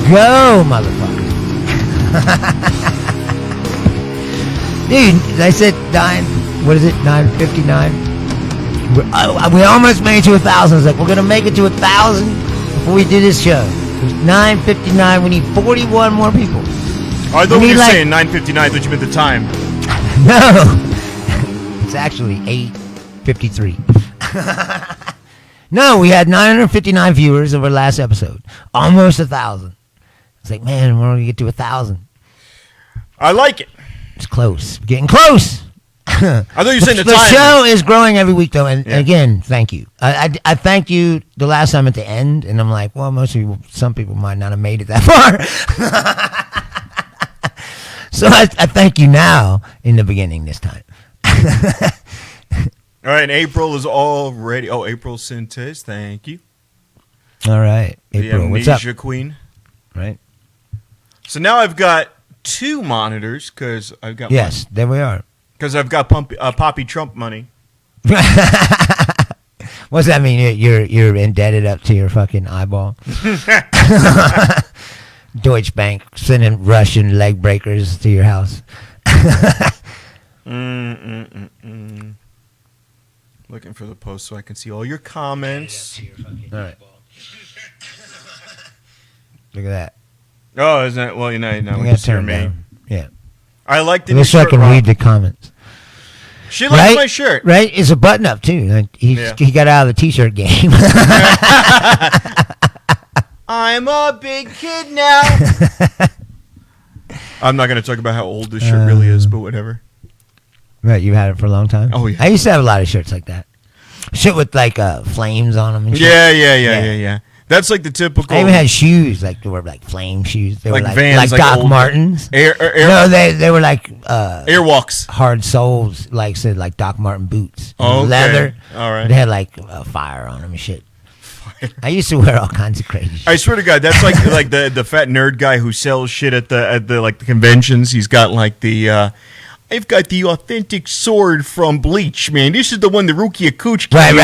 go, motherfucker. Dude, I said 9:59? We almost made it to 1,000. I was like, we're going to make it to 1,000 before we do this show. It was 9:59. We need 41 more people. I thought you were saying 9:59. I thought you meant the time. No. It's actually 8:53. No, we had 959 viewers of our last episode. Almost 1,000. It's like, man, we're going to get to 1,000. I like it. It's close. We're getting close. I thought you were saying the time. The show is growing every week, though, and again, thank you. I thanked you the last time at the end, and I'm like, well, some people might not have made it that far. So I thank you now in the beginning this time. All right, April is already... Oh, April Sintes, thank you. All right, April, what's up? The Amnesia Queen. Right. So now I've got 2 monitors, because I've got... Yes, there we are. Because I've got Poppy Trump money. What's that mean? You're indebted up to your fucking eyeball? Deutsche Bank sending Russian leg breakers to your house. Looking for the post so I can see all your comments. All right. Look at that. Oh, isn't it? Well, now we can hear me. Down. Yeah. I like the new shirt. So I can read the comments. She likes my shirt. Right? It's a button up, too. He got out of the t-shirt game. I'm a big kid now. I'm not going to talk about how old this shirt really is, but whatever. Right, you've had it for a long time? Oh, yeah. I used to have a lot of shirts like that. Shit with, like, flames on them and shit. Yeah. That's like the typical... I even had shoes, like, they were like flame shoes. They like were Vans. Like Doc Martens. No, they were like... Airwalks. Hard soles, like, said, like Doc Marten boots. Oh, okay. Leather. All right. They had, like, fire on them and shit. I used to wear all kinds of crazy shit. I swear to God, that's like the fat nerd guy who sells shit at the like the conventions. He's got like the I've got the authentic sword from Bleach, man. This is the one the Rukia Kuch right.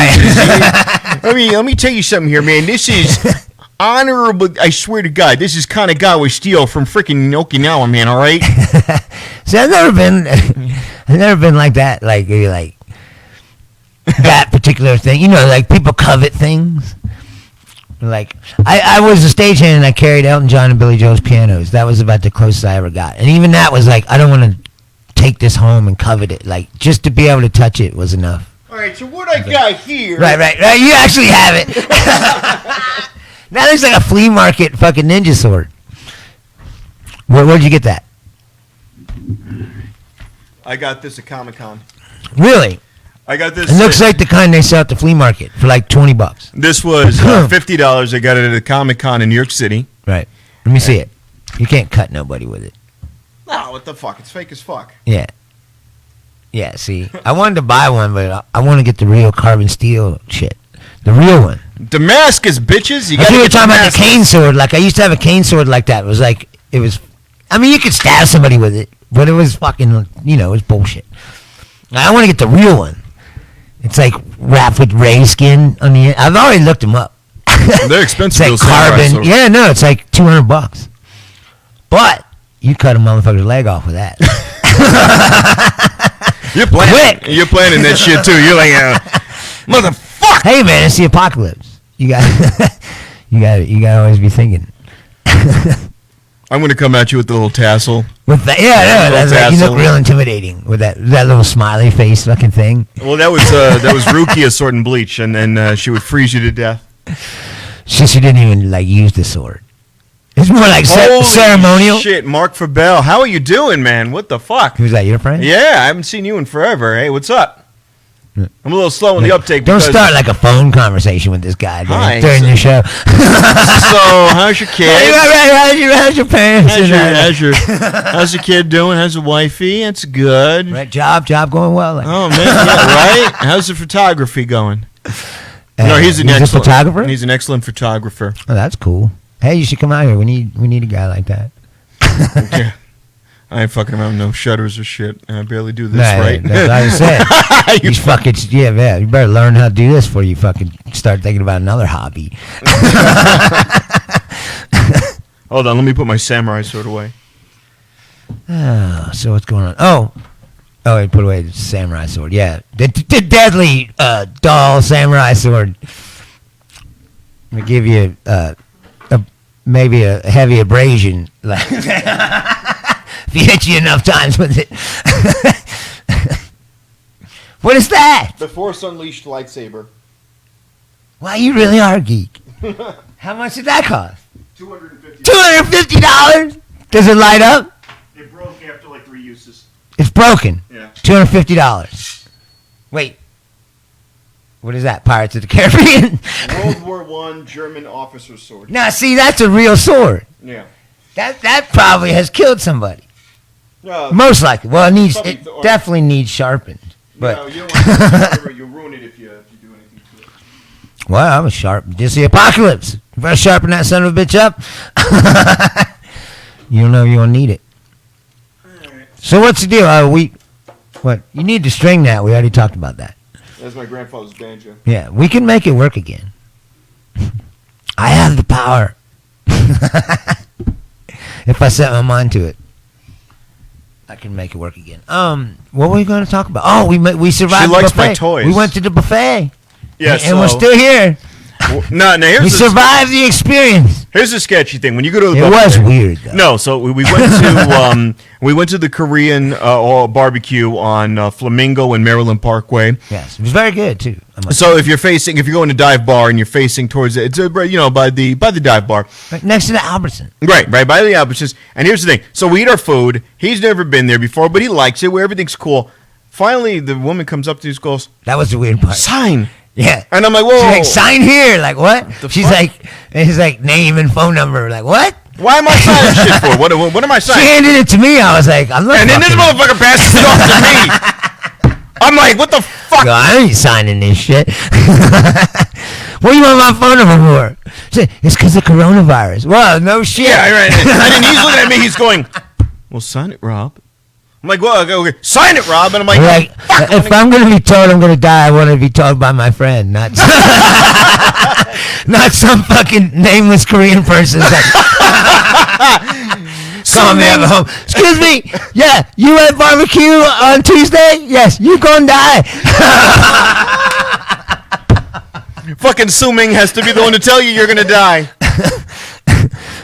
Let me tell you something here, man. This is honorable. I swear to God, this is kind of guy with steel from freaking Okinawa, man. All right. See, I've never been like that. Like that particular thing. You know, like people covet things. Like, I was a stagehand and I carried Elton John and Billy Joel's pianos. That was about the closest I ever got. And even that was like, I don't want to take this home and covet it. Like, just to be able to touch it was enough. All right, so what I got here... Right. You actually have it. That looks like a flea market fucking ninja sword. Where'd you get that? I got this at Comic-Con. Really? I got this. It looks like the kind they sell at the flea market for like $20. This was $50. I got it at a Comic-Con in New York City. Right. Let me see it. You can't cut nobody with it. No, what the fuck? It's fake as fuck. Yeah. Yeah, see. I wanted to buy one, but I want to get the real carbon steel shit. The real one. Damascus, bitches. You got to talking about the cane sword. Like, I used to have a cane sword like that. It was like, I mean, you could stab somebody with it, but it was fucking, it was bullshit. I want to get the real one. It's like wrapped with ray skin on the end. I've already looked them up. They're expensive. It's like carbon. Yeah, no, it's like $200. But you cut a motherfucker's leg off with that. You're planning that shit too. You're like, motherfucker. Hey man, it's the apocalypse. You got to always be thinking. I'm going to come at you with the little tassel. With that, that's like, you look real intimidating with that little smiley face fucking thing. Well, that was Rukia sword and Bleach, and then she would freeze you to death. She didn't even like use the sword. It's more like ceremonial. Shit, Mark Fabell, how are you doing, man? What the fuck? Who's that? Your friend? Yeah, I haven't seen you in forever. Hey, what's up? I'm a little slow on the uptake. Don't start like a phone conversation with this guy during the show. So, how's your kid? How's your parents? How's your kid doing? How's the wifey? That's good. Right, job going well. Oh man, yeah, right. How's the photography going? No, he's an excellent photographer. He's an excellent photographer. Oh, that's cool. Hey, you should come out here. We need a guy like that. Okay. I ain't fucking around with no shutters or shit. I barely do this right. That's what I said. You fucking you better learn how to do this before you fucking start thinking about another hobby. Hold on, let me put my samurai sword away. So what's going on? Oh, he put away the samurai sword. Yeah, the deadly doll samurai sword. I'm gonna give you maybe a heavy abrasion, like if he hit you enough times with it. What is that? The Force Unleashed lightsaber. Wow, you really are a geek. How much did that cost? $250. $250? Does it light up? It broke after like 3 uses. It's broken. Yeah. $250. Wait. What is that? Pirates of the Caribbean? World War I German officer sword. Now, see, that's a real sword. Yeah. That probably has killed somebody. Most likely. Well, it definitely needs sharpened. But no, you don't want to you'll ruin it if you do anything to it. Well, I was sharp. Just the apocalypse. If I sharpen that son of a bitch up, you don't know you're gonna need it. Alright. So what's the deal? What? You need to string that. We already talked about that. That's my grandfather's banjo. Yeah, we can make it work again. I have the power. If I set my mind to it, I can make it work again. What were we going to talk about? Oh, we survived. She likes the buffet. my toys. We went to the buffet. Yeah, and we're still here. No, We survived the experience. Here's the sketchy thing. When you go to the It buffet, was weird, though. No, so we went to the Korean barbecue on Flamingo and Maryland Parkway. Yes, it was very good too. So if you're going to dive bar and you're facing towards it, it's by the dive bar, right next to the Albertson. right by the Albertsons. And here's the thing: so we eat our food. He's never been there before, but he likes it. Where everything's cool. Finally, the woman comes up to us, goes, That was the weird part. "Sign." Yeah. And I'm like, "Whoa!" She's like, sign here. Like what? She's fuck? like, he's like, name and phone number. Like what? Why am I signing shit for? What am I She signing? handed it to me. I was like, I'm not. And then this fucking- motherfucker passes it off to me. I'm like, what the fuck? Yo, I ain't signing this shit. What do you want my phone number for? She said, it's because of coronavirus. Well, no shit. Yeah, right. And then he's looking at me. He's going, "Well, sign it, Rob." I'm like, "Well, okay, sign it, Rob." And I'm like, "Fuck." If I'm going to be told I'm going to die, I want to be told by my friend, not not some fucking nameless Korean person. Call me at home. Excuse me. Yeah, you at barbecue on Tuesday? Yes, you gonna die. Fucking Suming has to be the one to tell you you're gonna die.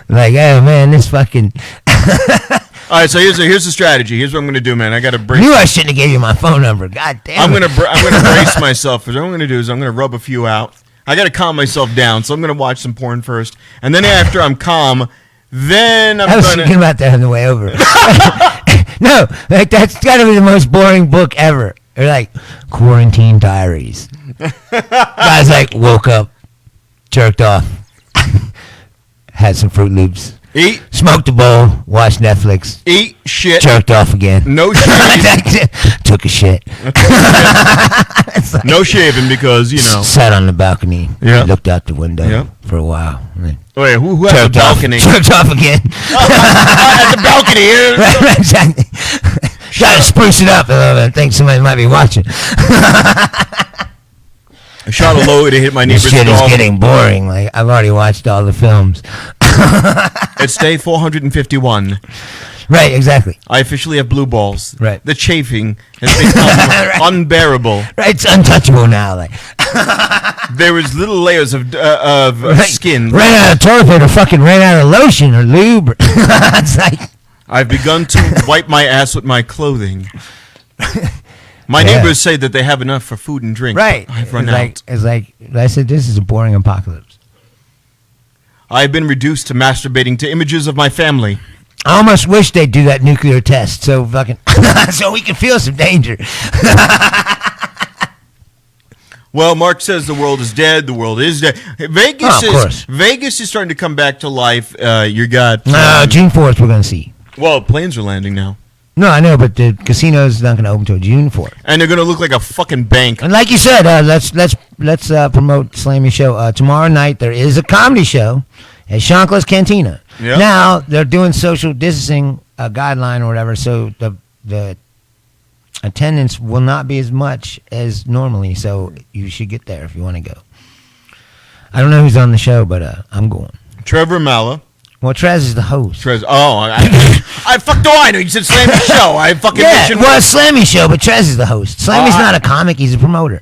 Like, oh man, this fucking. All right, so here's the strategy. Here's what I'm gonna do, man. I gotta brace. Knew I shouldn't have gave you my phone number. God damn. I'm gonna brace myself. What I'm gonna do is I'm gonna rub a few out. I gotta calm myself down. So I'm gonna watch some porn first, and then after I'm calm, then I was thinking about that on the way over. No, like that's gotta be the most boring book ever. They're like Quarantine Diaries. Guys like woke up, jerked off, had some Fruit Loops, eat, smoked a bowl, watched Netflix, eat shit, jerked off again. no shaving, Took a shit. Like, no shaving because sat on the balcony, Yeah. looked out the window Yeah. for a while. And then Wait, who has the jerked off, balcony? jerked off again. At the balcony. Right, exactly. Gotta spruce it up a little bit. I think somebody might be watching. I shot a load to hit my This neighbor's shit is dog. getting boring. Like I've already watched all the films. It's day 451. Right, exactly. I officially have blue balls. Right. The chafing has become unbearable. Right, it's untouchable now. Like There was little layers of skin. Ran out of toilet paper, fucking ran out of lotion or lube. It's like I've begun to wipe my ass with my clothing. My Yeah. neighbors say that they have enough for food and drink. right. I've run it's out. like it's like I said. This is a boring apocalypse. I've been reduced to masturbating to images of my family. I almost wish they'd do that nuclear test so fucking so we can feel some danger. Well, Mark says the world is dead. The world is dead. Vegas is starting to come back to life. You got June 4th we're gonna see. well, planes are landing now, No, I know, but the casino's not gonna open until June 4th. and they're gonna look like a fucking bank. And like you said, let's promote Slammy Show. Tomorrow night there is a comedy show at Shankla's Cantina. Yep. Now they're doing social distancing guideline or whatever, so the attendance will not be as much as normally. So you should get there if you want to go. I don't know who's on the show, but I'm going. Trevor Malla, Well, Trez is the host. Trez. Oh, I fuck do I know? You said Slammy Show. I fucking mentioned. Well, it's Slammy Show, but Trez is the host. Slammy's not a comic; he's a promoter.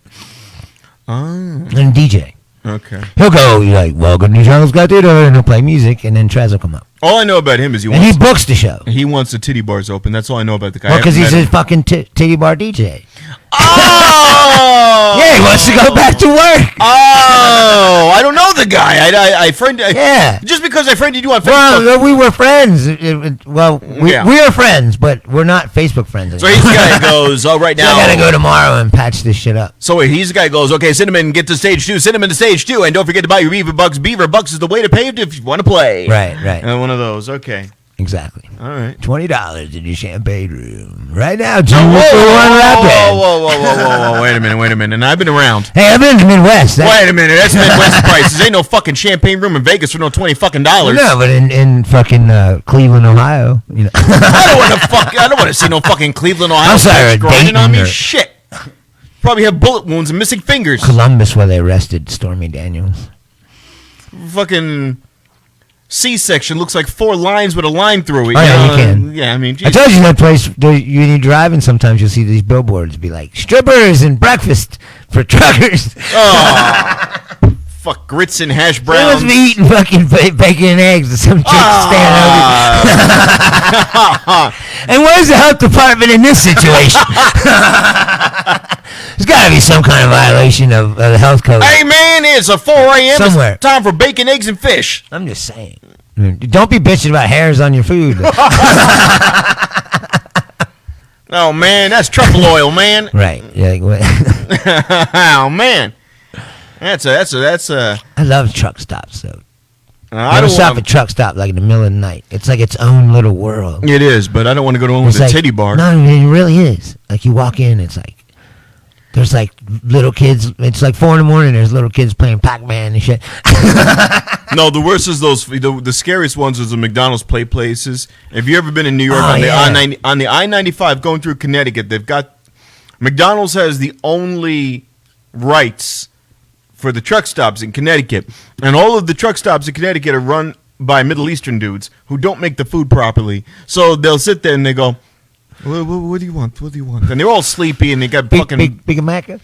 And a DJ. Okay. He'll go like, "Welcome to Charles Got Theater," and he'll play music, and then Trez will come up. All I know about him is he books the show. He wants the titty bars open. That's all I know about the guy. Well, because he's a fucking titty bar DJ. Oh! Yeah, he wants to go back to work. Oh, I don't know the guy. I friended. Yeah. Just because I friended you on Facebook. Well, we were friends. We are friends, but we're not Facebook friends anymore. So he's the guy that goes, oh, right now. So I got to go tomorrow and patch this shit up. So he's the guy that goes, okay, Cinnamon, get to stage 2. Cinnamon to stage 2. And don't forget to buy your Beaver Bucks. Beaver Bucks is the way to pay if you want to play. Right. One of those. Okay. Exactly. All right. $20 in your champagne room. Right now, whoa. Wait a minute. And I've been around. Hey, I've been in the Midwest. Wait a minute. That's Midwest prices. Ain't no fucking champagne room in Vegas for no $20 fucking dollars. No, but in fucking Cleveland, Ohio, you know. I don't want to see no fucking Cleveland, Ohio. I'm sorry, grinding on me. Shit. Probably have bullet wounds and missing fingers. Columbus, where they arrested Stormy Daniels. Fucking C-section looks like 4 lines with a line through it. Oh, yeah, you can. Yeah, I mean, geez. I told you that place, you drive and sometimes you'll see these billboards be like, strippers and breakfast for truckers. Oh, fuck, grits and hash browns. They must be eating fucking bacon and eggs and some chick standing over. And where's the health department in this situation? There's got to be some kind of violation of the health code. Hey, man, it's a 4 a.m. Somewhere. It's time for bacon, eggs, and fish. I'm just saying. Don't be bitching about hairs on your food. Oh, man, that's truffle oil, man. Right. Yeah, Oh, man. That's a. I love truck stops, though. I don't stop at truck stop like in the middle of the night. It's like its own little world. It is, but I don't want to go to one with a titty bar. No, it really is. Like you walk in, it's like there's like little kids. It's like 4 a.m. There's little kids playing Pac-Man and shit. No, the worst is those. The scariest ones is the McDonald's play places. Have you ever been in New York on the I-95 going through Connecticut? They've got McDonald's has the only rights for the truck stops in Connecticut, and all of the truck stops in Connecticut are run by Middle Eastern dudes who don't make the food properly. So they'll sit there and they go, what do you want? What do you want? And they're all sleepy and they got Big Mac? Can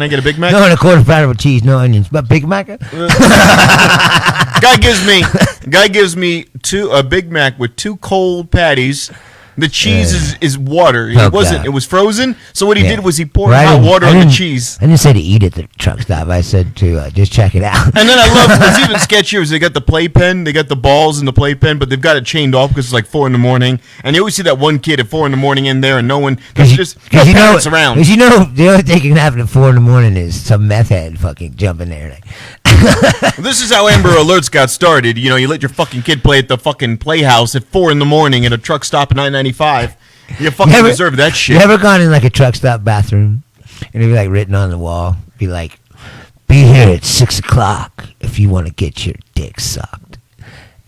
I get a Big Mac? No, and a quarter pounder with cheese, no onions. But Big Mac? Guy gives me a Big Mac with 2 cold patties. The cheese is water. It was frozen. So what he did was he poured hot water on the cheese. I didn't say to eat at the truck stop. I said to just check it out. And then I love what's even sketchier is they got the playpen. They got the balls in the playpen, but they've got it chained off because it's like 4 a.m. And you always see that one kid at 4 a.m. in there, and no one. There's just no parents around. Because the only thing can happen at 4 a.m. is some meth head fucking jump in there. This is how Amber Alerts got started. You let your fucking kid play at the fucking playhouse at 4 a.m. at a truck stop at 995. You fucking deserve that shit. You ever gone in like a truck stop bathroom and it'd be like written on the wall, be like, "Be here at 6 o'clock if you want to get your dick sucked."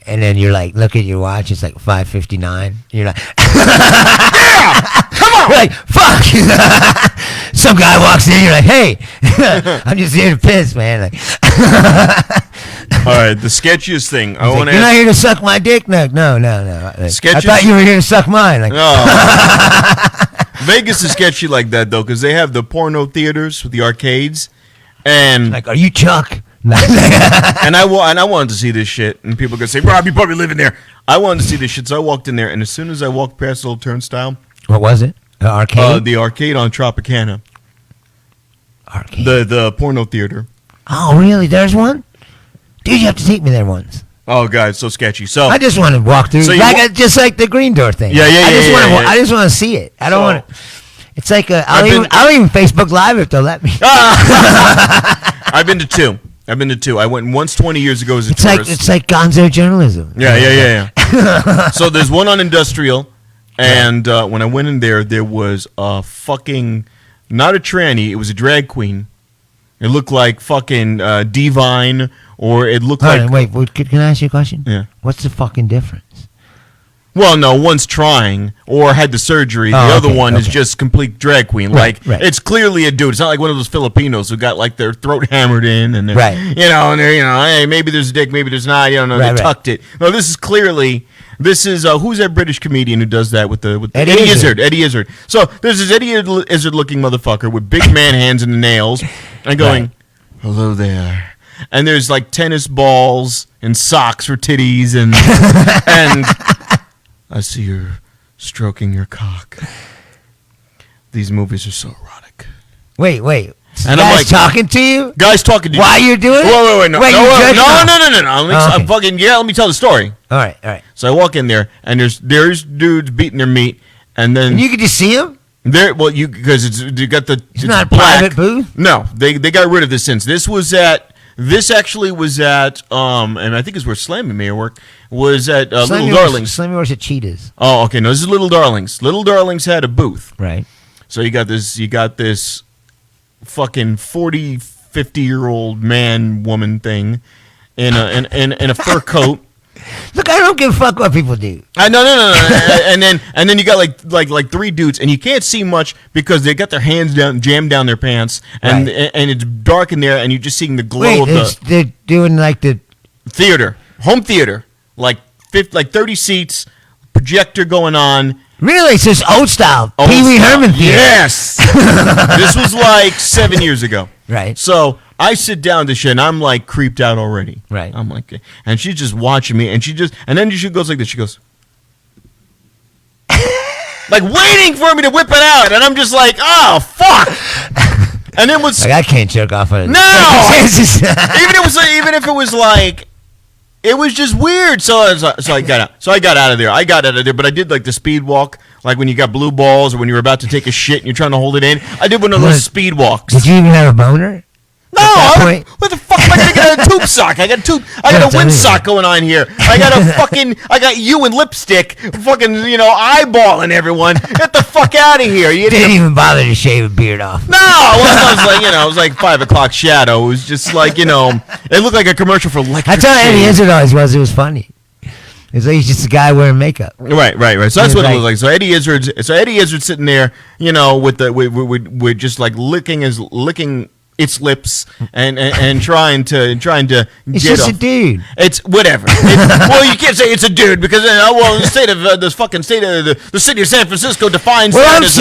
And then you're like, look at your watch, it's like 5:59. You're like, yeah, come on. You're like, fuck. Some guy walks in, you're like, hey, I'm just here to piss, man. Like, all right, the sketchiest thing. You're not here to suck my dick? No. I thought you were here to suck mine. Like, Vegas is sketchy like that, though, because they have the porno theaters with the arcades. And like, are you Chuck? and I wanted to see this shit, and people could say, "Rob, you probably live in there." I wanted to see this shit, so I walked in there, and as soon as I walked past the little turnstile, what was it? The arcade? The arcade on Tropicana. Arcade. The porno theater. Oh, really? There's one? Dude, you have to take me there once. Oh, God, it's so sketchy. So I just want to walk through, just like the Green Door thing. Yeah. I just want to see it. I don't want to. It's like I'll even Facebook Live if they'll let me. I've been to 2. I went once 20 years ago as a tourist. It's like gonzo journalism. Yeah. So there's one on Industrial, and when I went in there was a fucking, not a tranny, it was a drag queen. It looked like fucking Divine, or it looked like... Wait, can I ask you a question? Yeah. What's the fucking difference? Well, no, one's trying or had the surgery. The other one is just complete drag queen. Right, It's clearly a dude. It's not like one of those Filipinos who got like their throat hammered in and right. Hey, maybe there's a dick, maybe there's not. They tucked it. No, this is clearly. This is who's that British comedian who does that with Eddie Izzard. Eddie Izzard. So there's this Eddie Izzard looking motherfucker with big man hands and nails and going, "Hello there." And there's like tennis balls and socks for titties and I see you're stroking your cock. These movies are so erotic. Wait. And I'm like, talking to you? Guys talking to you. While you're doing it? Wait, no. Wait, No. Okay. I'm fucking, let me tell the story. All right. So I walk in there, and there's dudes beating their meat, and then... And you can just see them? Because you got the... It's not a private booth? No, they got rid of this since. This actually was at, and I think it's where Slammy Mayor worked, was at Little Darlings. Slammy works at Cheetahs. Oh, okay, no, this is Little Darlings. Little Darlings had a booth. Right. So you got this fucking 40, 50-year-old man-woman thing in a fur coat. Look, I don't give a fuck what people do. No. and then you got like three dudes, and you can't see much because they got their hands jammed down their pants, and it's dark in there, and you're just seeing the glow of they're doing like the home theater, like 30 seats, projector going on. Really? So it's old style. Pee Wee Herman theater. Yes. This was like 7 years ago. Right. So I sit down to shit, and I'm like creeped out already. Right. I'm like, and she's just watching me, and then she goes like this. She goes, like waiting for me to whip it out, and I'm just like, oh fuck. And then what's like I can't jerk off on it. No. even if it was like. It was just weird, so I got out. So I got out of there. But I did like the speed walk, like when you got blue balls or when you were about to take a shit and you're trying to hold it in. I did one of those speed walks. Did you even have a boner? No, what the fuck am I gonna get a tube sock? I got a wind sock going on here. I got you and lipstick, fucking eyeballing everyone. Get the fuck out of here! You didn't even bother to shave a beard off. No, it was like 5 o'clock shadow. It was just like it looked like a commercial for electric. That's how Eddie Izzard always was. It was funny. It's like he's just a guy wearing makeup. Right. So that's what it was like. So Eddie Izzard's sitting there, with just like licking its lips and trying to It's get just off. a dude. It's whatever. Well, you can't say it's a dude because the state of the city of San Francisco defines that as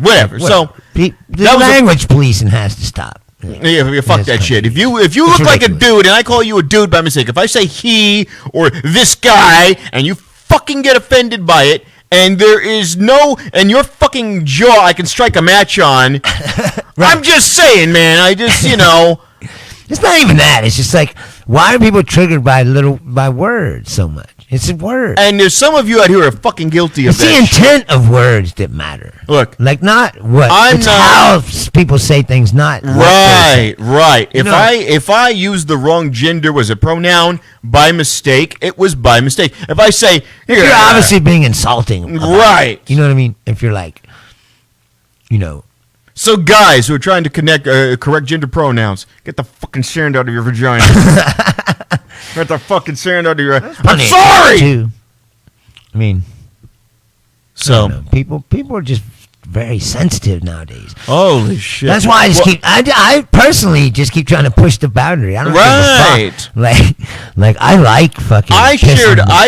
whatever. So the language policing has to stop. Yeah, fuck that shit. If you look like a dude and I call you a dude by mistake, if I say he or this guy and you fucking get offended by it, and there is and your fucking jaw I can strike a match on. Right. I'm just saying, man. It's not even that. It's just like, why are people triggered by words so much? It's a word. And there's some of you out here who are fucking guilty of that. It's the intent of words that matter. Look. Like not what. How people say things, not right. If I use the wrong gender, was a pronoun by mistake, it was by mistake. If I say... You're obviously being insulting. Right. You know what I mean? If you're like, So guys who are trying to correct gender pronouns, get the fucking sand out of your vagina. Get the fucking sand out of your... I'm sorry! I mean... So... People are just very sensitive nowadays. Holy shit. That's why I personally just keep trying to push the boundary. I don't give a fuck. Like I like fucking... I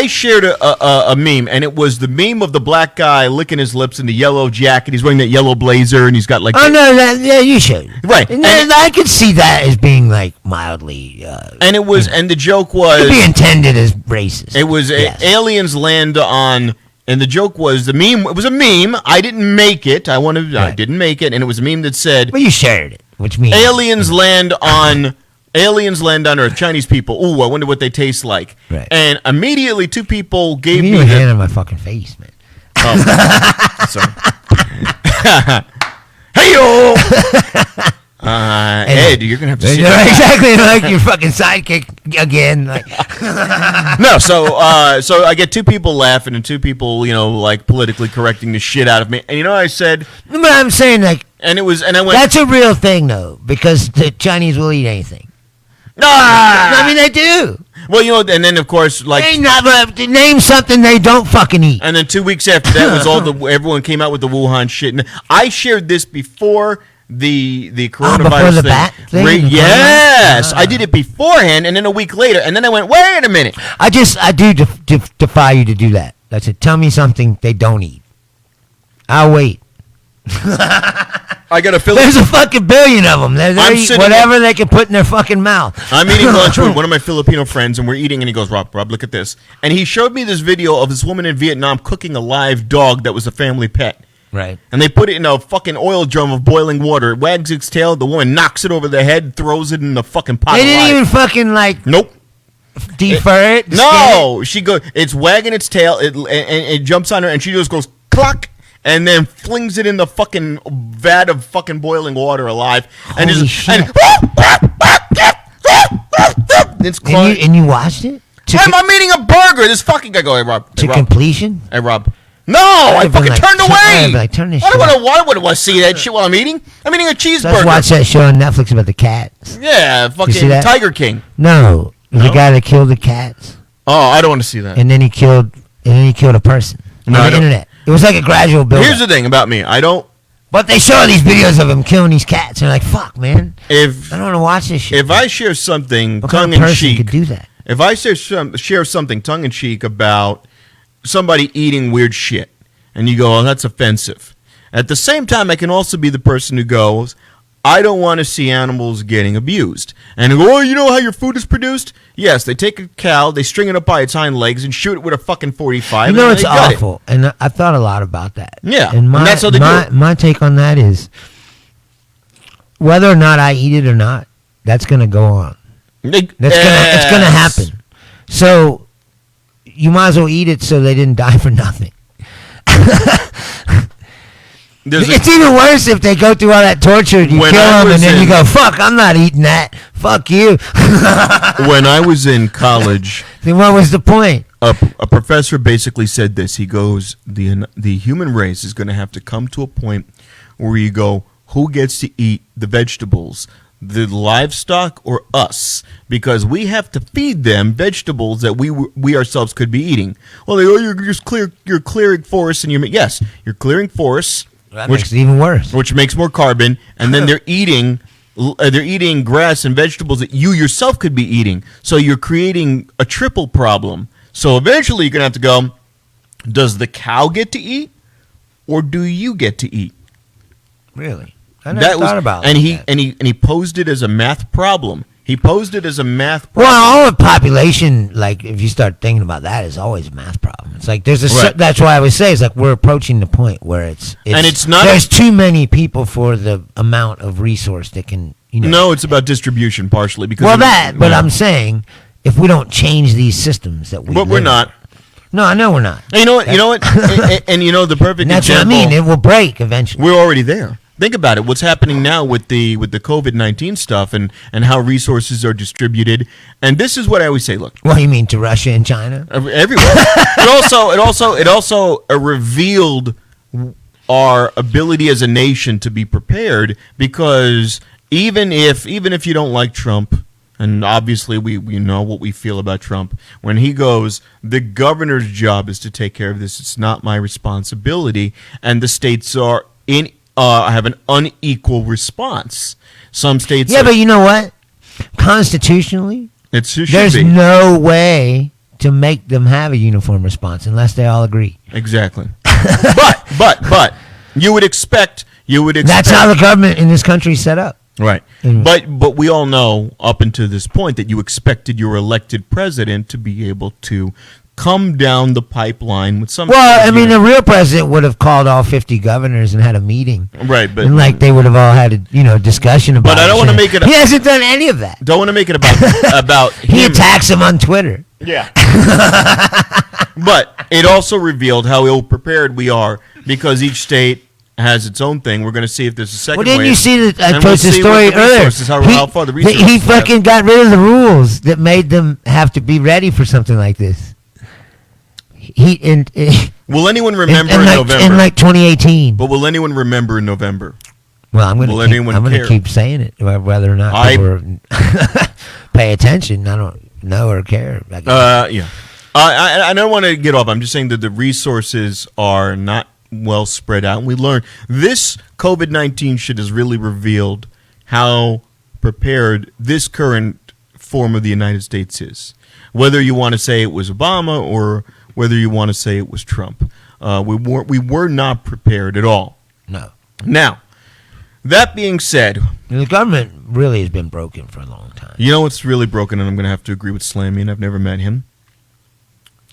shared a meme, and it was the meme of the black guy licking his lips in the yellow jacket. He's wearing that yellow blazer, and he's got like... you should. Right. And I could see that as being like mildly... and it was, and the joke was... It could be intended as racist. It was aliens land on... And the joke was it was a meme. I didn't make it. I didn't make it. And it was a meme that said... Well, you shared it, which means... Aliens land on Earth. Chinese people. Ooh, I wonder what they taste like. Right. And immediately 2 people gave me... You hand on my fucking face, man. Oh. Sorry. Hey-yo! Ed, you're gonna have to see that. Exactly, like your fucking sidekick again. Like. No, so I get 2 people laughing and 2 people, like politically correcting the shit out of me. And I said, but I'm saying like, and I went, that's a real thing though, because the Chinese will eat anything. Ah! I mean, they do. Well, and then of course, like name something they don't fucking eat. And then 2 weeks after that was everyone came out with the Wuhan shit. And I shared this before the coronavirus before the thing. bat thing? Yes, I did it beforehand, and then a week later, and then I went, wait a minute. I do defy you to do that. That's it. Tell me something they don't eat. I'll wait. I got a There's a fucking billion of them. They eat whatever they can put in their fucking mouth. I'm eating lunch with one of my Filipino friends, and we're eating, and he goes, Rob, look at this. And he showed me this video of this woman in Vietnam cooking a live dog that was a family pet. Right. And they put it in a fucking oil drum of boiling water. It wags its tail. The woman knocks it over the head, throws it in the fucking pot. They didn't even fucking Nope. Defer it. No, it's wagging its tail, and it jumps on her, and she just goes clock, and then flings it in the fucking vat of fucking boiling water alive, and Holy just shit. it's clawing. And you watched it? I'm eating a burger. This fucking guy go, hey Rob. To completion? Hey Rob. No, I fucking turned away. Turn this shit. I wouldn't want to see that shit while I'm eating. I'm eating a cheeseburger. Let's watch that show on Netflix about the cats. Yeah, fucking Tiger King. No, the guy that killed the cats. Oh, I don't want to see that. And then he killed a person on the internet. It was like a gradual build. Here's the thing about me. But they show these videos of him killing these cats, and they're like, "Fuck, man! I don't want to watch this shit." If I share something what tongue kind of in person cheek, could do that? If I share something tongue in cheek about somebody eating weird shit, and you go, "Oh, that's offensive," at the same time, I can also be the person who goes, "I don't want to see animals getting abused," and go, "Oh, you know how your food is produced? Yes, they take a cow, they string it up by its hind legs, and shoot it with a fucking 45. You know, it's awful, and I've thought a lot about that. Yeah, and that's how they do it. My take on that is, whether or not I eat it or not, that's going to go on. It's going to happen. So you might as well eat it so they didn't die for nothing. It's even worse if they go through all that torture and you kill them and then you go, fuck, I'm not eating that. Fuck you. When I was in college. Then what was the point? A professor basically said this. He goes, the human race is going to have to come to a point where you go, who gets to eat the vegetables? The livestock or us? Because we have to feed them vegetables that we ourselves could be eating. Well, they go, you're clearing forests and yes, you're clearing forests. That makes it even worse. Which makes more carbon, and then they're eating grass and vegetables that you yourself could be eating. So you're creating a triple problem. So eventually you're gonna have to go, does the cow get to eat, or do you get to eat? Really? I never thought about that. And he posed it as a math problem. He posed it as a math problem. Well, all the population, like, if you start thinking about that, is always a math problem. It's like there's that's why I would say it's like we're approaching the point where it's not. There's too many people for the amount of resource that can. No, it's about distribution partially because. Well, but I'm saying if we don't change these systems that we. But we're not. No, I know we're not. And you know what? and the perfect that's example. What I mean. It will break eventually. We're already there. Think about it. What's happening now with the COVID-19 stuff and how resources are distributed. And this is what I always say. Look. What do you mean to Russia and China? Everywhere. It also revealed our ability as a nation to be prepared, because even if you don't like Trump, and obviously we know what we feel about Trump, when he goes, the governor's job is to take care of this. It's not my responsibility, and the states are have an unequal response. Some states... Yeah, but you know what? Constitutionally, there's no way to make them have a uniform response unless they all agree. Exactly. but you would expect... That's how the government in this country is set up. Right. But we all know up until this point that you expected your elected president to be able to come down the pipeline with some. Well, I mean, the real president would have called all 50 governors and had a meeting, right? But and they would have all had a discussion about. But I don't want to make it. He hasn't done any of that. Don't want to make it about. He attacks him on Twitter. Yeah. But it also revealed how ill prepared we are, because each state has its own thing. We're going to see if there's a second. Well, didn't you see that? I posted a story earlier. How far the resources he fucking got rid of the rules that made them have to be ready for something like this. Will anyone remember in November? In 2018. But will anyone remember in November? Well, I'm going to keep saying it, whether or not people pay attention. I don't. know or care. Yeah. I don't want to get off. I'm just saying that the resources are not well spread out. And we learned this COVID-19 shit has really revealed how prepared this current form of the United States is. Whether you want to say it was Obama or whether you want to say it was Trump. We were not prepared at all. No. Now, that being said, the government really has been broken for a long time. You know what's really broken, and I'm going to have to agree with Slammy, and I've never met him.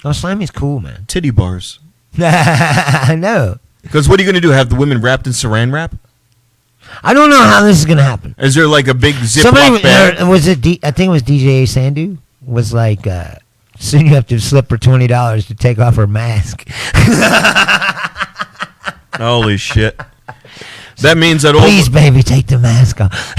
Oh, Slammy's cool, man. Titty bars. I know. Because what are you going to do? Have the women wrapped in saran wrap? I don't know how this is going to happen. Is there like a big Ziploc bag? I think it was DJ Sandu. Was like, soon you have to slip her $20 to take off her mask. Holy shit. That means that please, baby, take the mask off.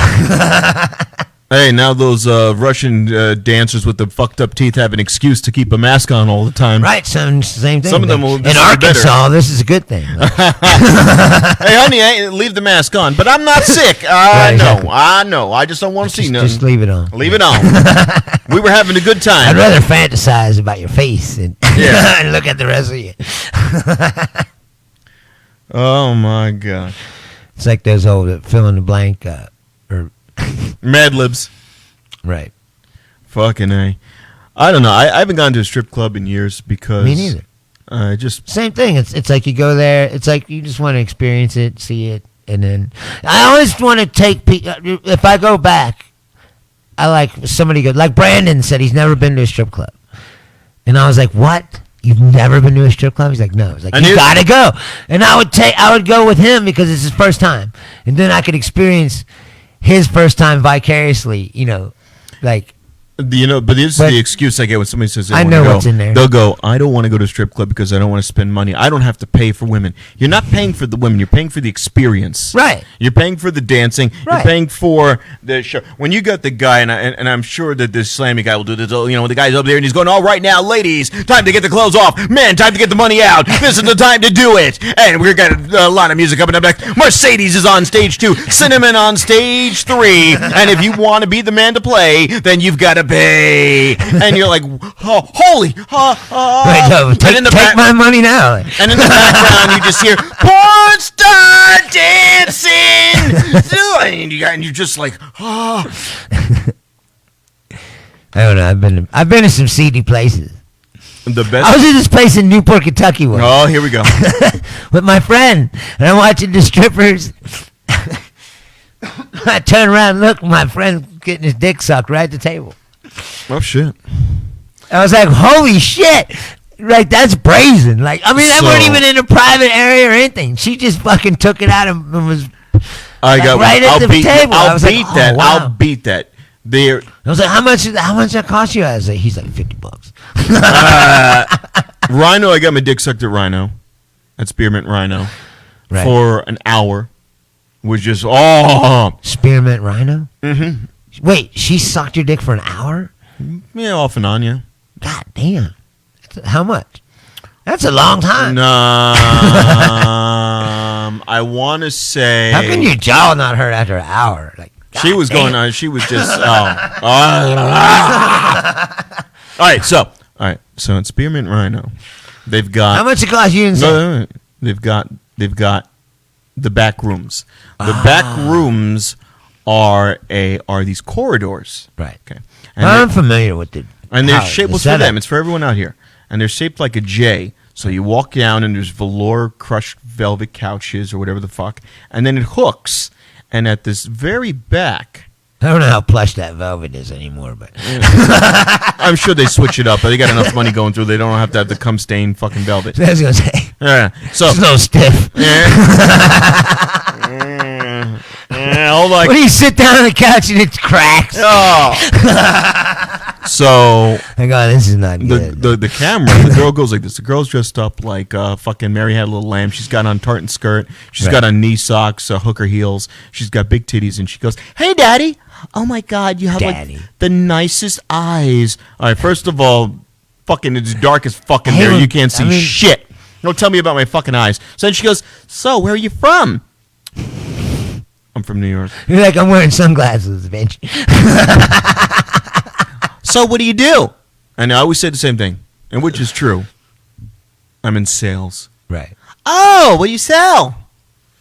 Hey, now those Russian dancers with the fucked up teeth have an excuse to keep a mask on all the time. Right, same thing. Some of them will. In Arkansas, this is a good thing. Hey, honey, leave the mask on. But I'm not sick. I know. I just don't want to see nothing. Just leave it on. Leave it on. We were having a good time. I'd rather fantasize about your face and, and look at the rest of you. Oh, my God. It's like those old fill in the blank or Mad Libs. Right. Fucking A. I don't know. I haven't gone to a strip club in years because... Me neither. Same thing. It's like you go there. It's like you just want to experience it, see it, and then... I always want to take... If I go back, I like somebody go... Like Brandon said he's never been to a strip club. And I was like, what? You've never been to a strip club? He's like, no. He's like, you gotta go. And I would go with him because it's his first time. And then I could experience his first time vicariously, like... But this is the excuse I get when somebody says they I want know to go. What's in there. They'll go, I don't want to go to a strip club because I don't want to spend money. I don't have to pay for women. You're not paying for the women. You're paying for the experience. Right. You're paying for the dancing. Right. You're paying for the show. When you got the guy, and I'm sure that this Slammy guy will do this, the guy's up there and he's going, all right now, ladies, time to get the clothes off. Men, time to get the money out. This is the time to do it. And we're got a lot of music up and back. Mercedes is on stage 2. Cinnamon on stage 3. And if you want to be the man to play, then you've got to pay. And you're like, oh, holy, take my money now. And in the background, you just hear porn star dancing, and you're just like, oh. I don't know. I've been to some seedy places. The best. I was in this place in Newport, Kentucky once. Oh, here we go. With my friend, and I'm watching the strippers. I turn around and look, my friend getting his dick sucked right at the table. Oh, shit. I was like, holy shit. Like, that's brazen. Like, I mean, they weren't even in a private area or anything. She just fucking took it out and was right at the table. I'll beat that. Wow. I'll beat that. I was like, how much that cost you? I was like, he's like, $50. Rhino, I got my dick sucked at Rhino. At Spearmint Rhino. Right. For an hour. Was just, Spearmint Rhino? Mm-hmm. Wait, she sucked your dick for an hour? Yeah, off and on, yeah. God damn. How much? That's a long time. I want to say... How can your jaw not hurt after an hour? Like, she was going on. She was just... All right, so in Spearmint Rhino, they've got... How much it cost you inside? They've got the back rooms. The back rooms are these corridors. Right. Okay. And I'm familiar with it. And they're shaped for them. It's for everyone out here. And they're shaped like a J. So you walk down and there's velour crushed velvet couches or whatever the fuck. And then it hooks. And at this very back... I don't know how plush that velvet is anymore, but... I'm sure they switch it up. But they got enough money going through. They don't have to have the cum stain fucking velvet. I was going to say. Yeah. So, it's no stiff. Hold on. When you sit down on the couch and it cracks. Oh. So I go, this is not good. The camera, the girl goes like this. The girl's dressed up like fucking Mary Had a Little Lamb. She's got on tartan skirt. She's got on knee socks, hooker heels. She's got big titties, and she goes, "Hey, Daddy! Oh my God, you have like the nicest eyes." All right, first of all, fucking it's dark as fucking there. You can't see shit. Don't tell me about my fucking eyes. So then she goes, "So where are you from?" I'm from New York. You're like, I'm wearing sunglasses, bitch. So what do you do? And I always say the same thing, and which is true. I'm in sales. Right. Oh, what do you sell?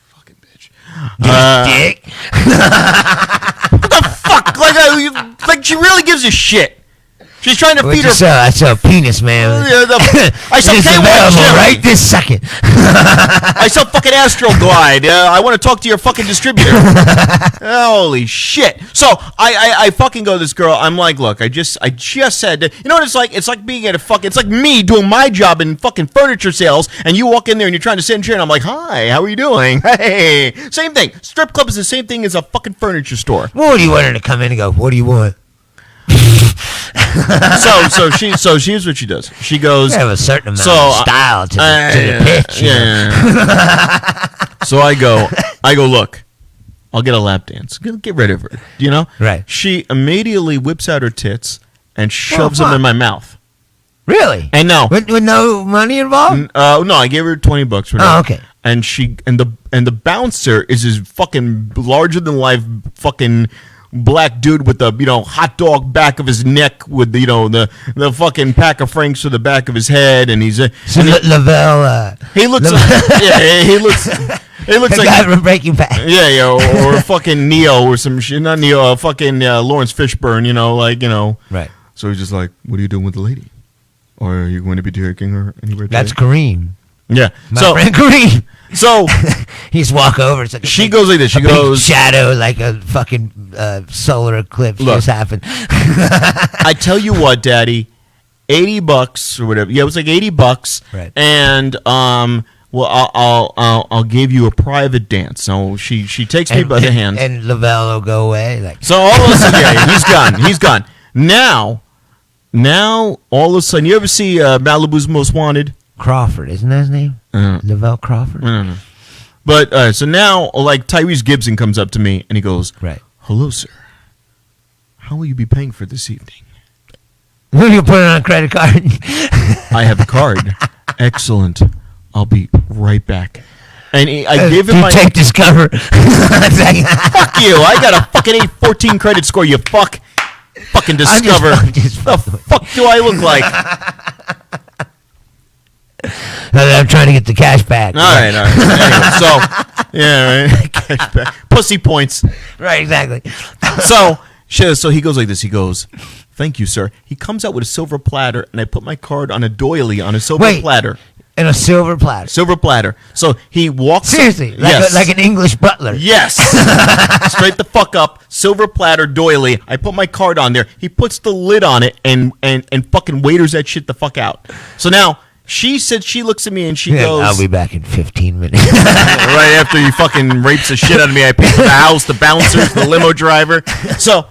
Fucking bitch. Dick. What the fuck? Like she really gives a shit. She's trying to feed her. I sell penis, man. I sell it's available right this second. I sell fucking Astral Glide. I want to talk to your fucking distributor. Holy shit! So I fucking go to this girl. I'm like, look, I just said, you know what it's like? It's like being at a fucking. It's like me doing my job in fucking furniture sales, and you walk in there and you're trying to sit in a chair, and I'm like, hi, how are you doing? Hey, same thing. Strip club is the same thing as a fucking furniture store. What do you want her to come in and go? What do you want? So here's what she does. She goes. You have a certain amount of style to the pitch. Yeah. So I go. Look, I'll get a lap dance. Get rid of her. You know. Right. She immediately whips out her tits and shoves them in my mouth. Really? And no. With no money involved? No, I gave her $20 for that. Oh, okay. And the bouncer is this fucking larger than life fucking black dude with the hot dog back of his neck with the fucking pack of franks to the back of his head, and he's Lavelle. He looks he looks the like guy from Breaking Bad. Yeah, or fucking Neo or some shit. Not Neo, fucking Lawrence Fishburne. Right. So he's just like, what are you doing with the lady? Or are you going to be taking her anywhere? That's Kareem. Yeah. My friend Kareem. So he's walk over. It's like she goes like this. She goes shadow like a fucking solar eclipse just happened. I tell you what, Daddy, $80 or whatever. Yeah, it was like $80. Right. And well, I'll give you a private dance. So she takes me by the hand, and Lavelle will go away. Like so, all of a sudden, yeah, he's gone. He's gone. Now, all of a sudden, you ever see Malibu's Most Wanted? Crawford, isn't that his name? Lavelle Crawford? No. But so now, like, Tyrese Gibson comes up to me and he goes, right. Hello, sir. How will you be paying for this evening? You put it on a credit card. I have a card. Excellent. I'll be right back. And I gave him my... Take Discover. Fuck you. I got a fucking 814 credit score, you fuck. Fucking Discover. The fuck do I look like? I'm trying to get the cash back. All right. Anyway, so, yeah, right. Cash back. Pussy points. Right, exactly. So he goes like this. He goes, thank you, sir. He comes out with a silver platter, and I put my card on a doily on a silver platter. And a silver platter. Silver platter. So he walks... Seriously? Like an English butler? Yes. Straight the fuck up. Silver platter doily. I put my card on there. He puts the lid on it and fucking waiters that shit the fuck out. So now... She said she looks at me and she goes... I'll be back in 15 minutes. Right after he fucking rapes the shit out of me, I pay for the house, the bouncers, the limo driver. So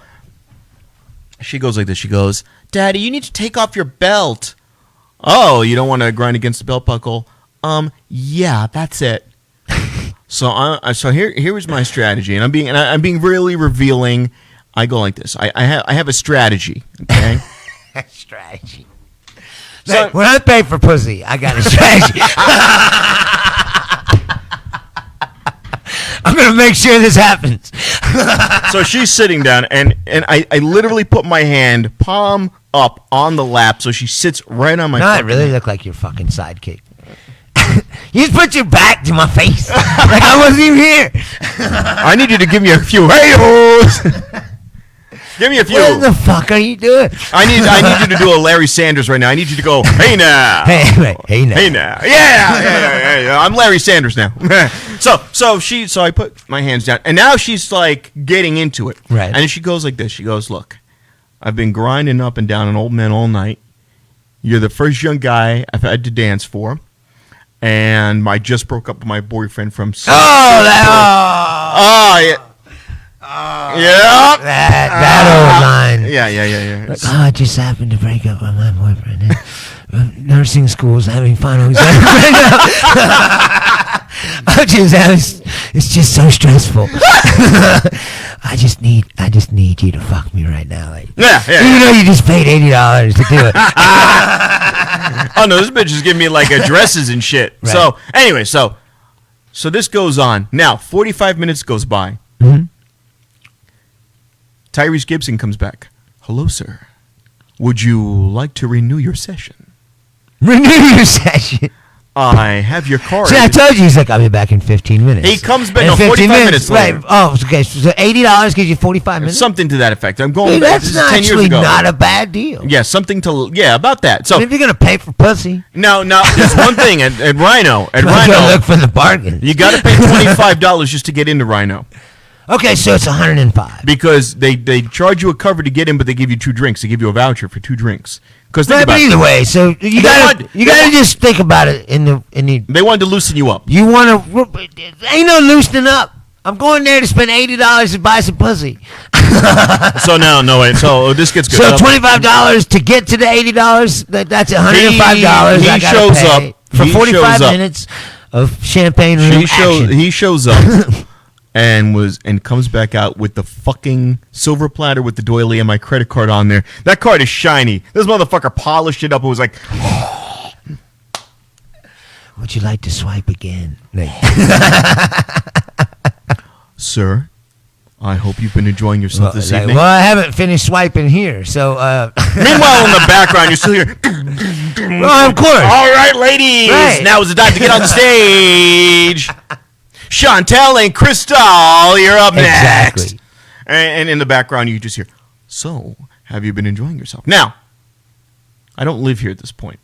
she goes like this. She goes, Daddy, you need to take off your belt. Oh, you don't want to grind against the belt buckle? Yeah, that's it. So here was my strategy, and I'm being really revealing. I go like this. I have a strategy. Okay. Strategy. So, when I pay for pussy, I got a strategy. I'm going to make sure this happens. So she's sitting down, and I literally put my hand palm up on the lap, so she sits right on my... No, I really look like your fucking sidekick. You just put your back to my face. Like I wasn't even here. I need you to give me a few hey-ohs. Give me a few. What the fuck are you doing? I need you to do a Larry Sanders right now. I need you to go, hey now. Hey now. Yeah. I'm Larry Sanders now. So I put my hands down, and now she's like getting into it. Right. And she goes like this. She goes, look, I've been grinding up and down an old man all night. You're the first young guy I've had to dance for. And I just broke up with my boyfriend from... Oh, yeah. Yeah. That old line. Yeah. Like, I just happened to break up with my boyfriend. Nursing school's having finals. It's just so stressful. I just need you to fuck me right now. Like, yeah. Even though you just paid $80 to do it. Oh no, this bitch is giving me like addresses and shit. Right. So anyway, so this goes on. Now 45 minutes goes by. Mm-hmm. Tyrese Gibson comes back. Hello, sir. would you like to renew your session? Renew your session. I have your card. See, I told you, he's like, I'll be back in 15 minutes. He comes back, 45 minutes later. Right. Oh, okay. So $80 gives you 45 minutes? Something to that effect. I'm going back. That's not 10 years ago. Not a bad deal. Yeah, about that. So if you're going to pay for pussy. Now, there's one thing at Rhino. At Rhino, look for the bargain. You got to pay $25 just to get into Rhino. Okay, so it's $105. Because they charge you a cover to get in, but they give you 2 drinks. They give you a voucher for 2 drinks. But either way, so you gotta just think about it in the. They wanted to loosen you up. You want to? Ain't no loosening up. I'm going there to spend $80 to buy some pussy. So this gets good. So $25 to get to the $80. That's $105. He shows up for 45 minutes of champagne room action. He shows up. And comes back out with the fucking silver platter with the doily and my credit card on there. That card is shiny. This motherfucker polished it up and was like, would you like to swipe again? Sir, I hope you've been enjoying yourself this evening. Well, I haven't finished swiping here, so... Meanwhile, in the background, you're still here. Well, of course. All right, ladies. Right. Now is the time to get on the stage. Chantel and Crystal, you're up next. And in the background, you just hear, so, have you been enjoying yourself? Now, I don't live here at this point.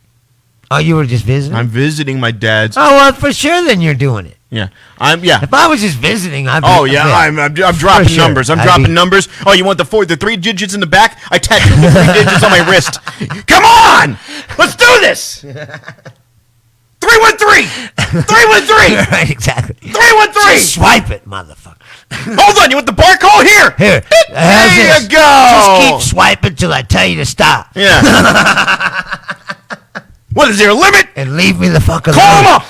Oh, you were just visiting? I'm visiting my dad's. Oh, well, for sure then you're doing it. Yeah. If I was just visiting, I'd be... Oh, yeah, I'm dropping numbers. I'm dropping numbers. Oh, you want the 3 digits in the back? I tattooed the 3 digits on my wrist. Come on! Let's do this! 313! 313! Right, exactly. 313! Just swipe it, motherfucker. Hold on, you want the barcode? Here! There you go! Just keep swiping till I tell you to stop. Yeah. What, is there a limit? And leave me the fuck alone. Call him up!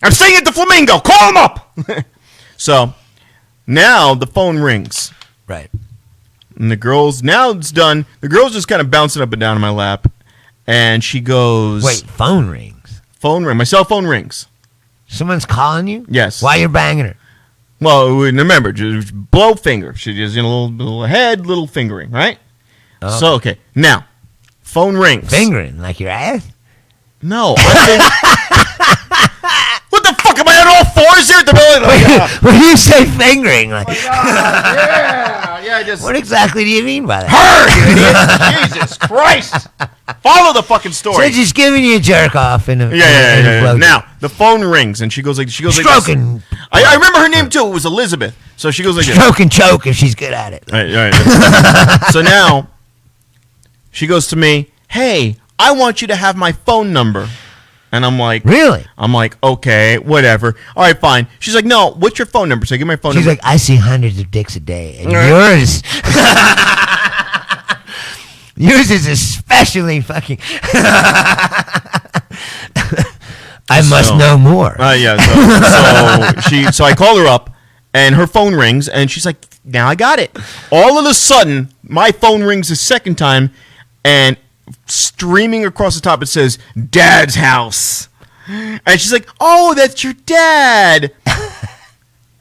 I'm staying at the Flamingo. Call him up! So, now the phone rings. Right. And now it's done. The girl's just kind of bouncing up and down in my lap. And she goes... Wait, phone rings? Phone ring. My cell phone rings. Someone's calling you? Yes. Why you're banging her? Well, remember, just blow finger. She just a little head, little fingering, right? Okay. So, okay. Now, phone rings. Fingering? Like your ass? No. What the fuck? Am I on all fours here at the middle? When you say fingering, like... Oh, my God. Yeah. What exactly do you mean by that? Her, you idiot. Jesus Christ. Follow the fucking story. So just giving you a jerk off in a... Yeah. Now, the phone rings, and she goes like... Stroking. I remember her name, too. It was Elizabeth. So she goes like... Stroke and choke if she's good at it. Right. So now, she goes to me, hey, I want you to have my phone number. And I'm like... Really? I'm like, okay, whatever. All right, fine. She's like, no, what's your phone number? So I give my phone number. She's like, I see hundreds of dicks a day. And yours... Yours is especially fucking... I must know more. So I call her up, and her phone rings, and she's like, now I got it. All of a sudden, my phone rings a second time, and streaming across the top, it says, Dad's house. And she's like, oh, that's your dad.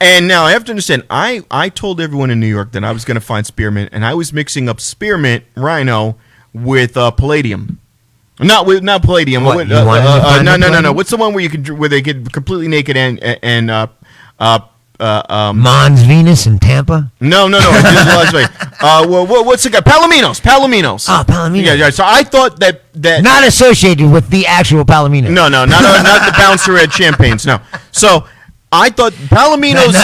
And now I have to understand, I told everyone in New York that I was going to find spearmint, and I was mixing up spearmint, rhino, with palladium. Not palladium. What, No. What's the one where they get completely naked and Mons Venus in Tampa? No. What's the guy? Palominos. Oh, Palominos. Yeah. So I thought that not associated with the actual Palomino. No, not the bouncer at Champagne's. No. So I thought Palominos.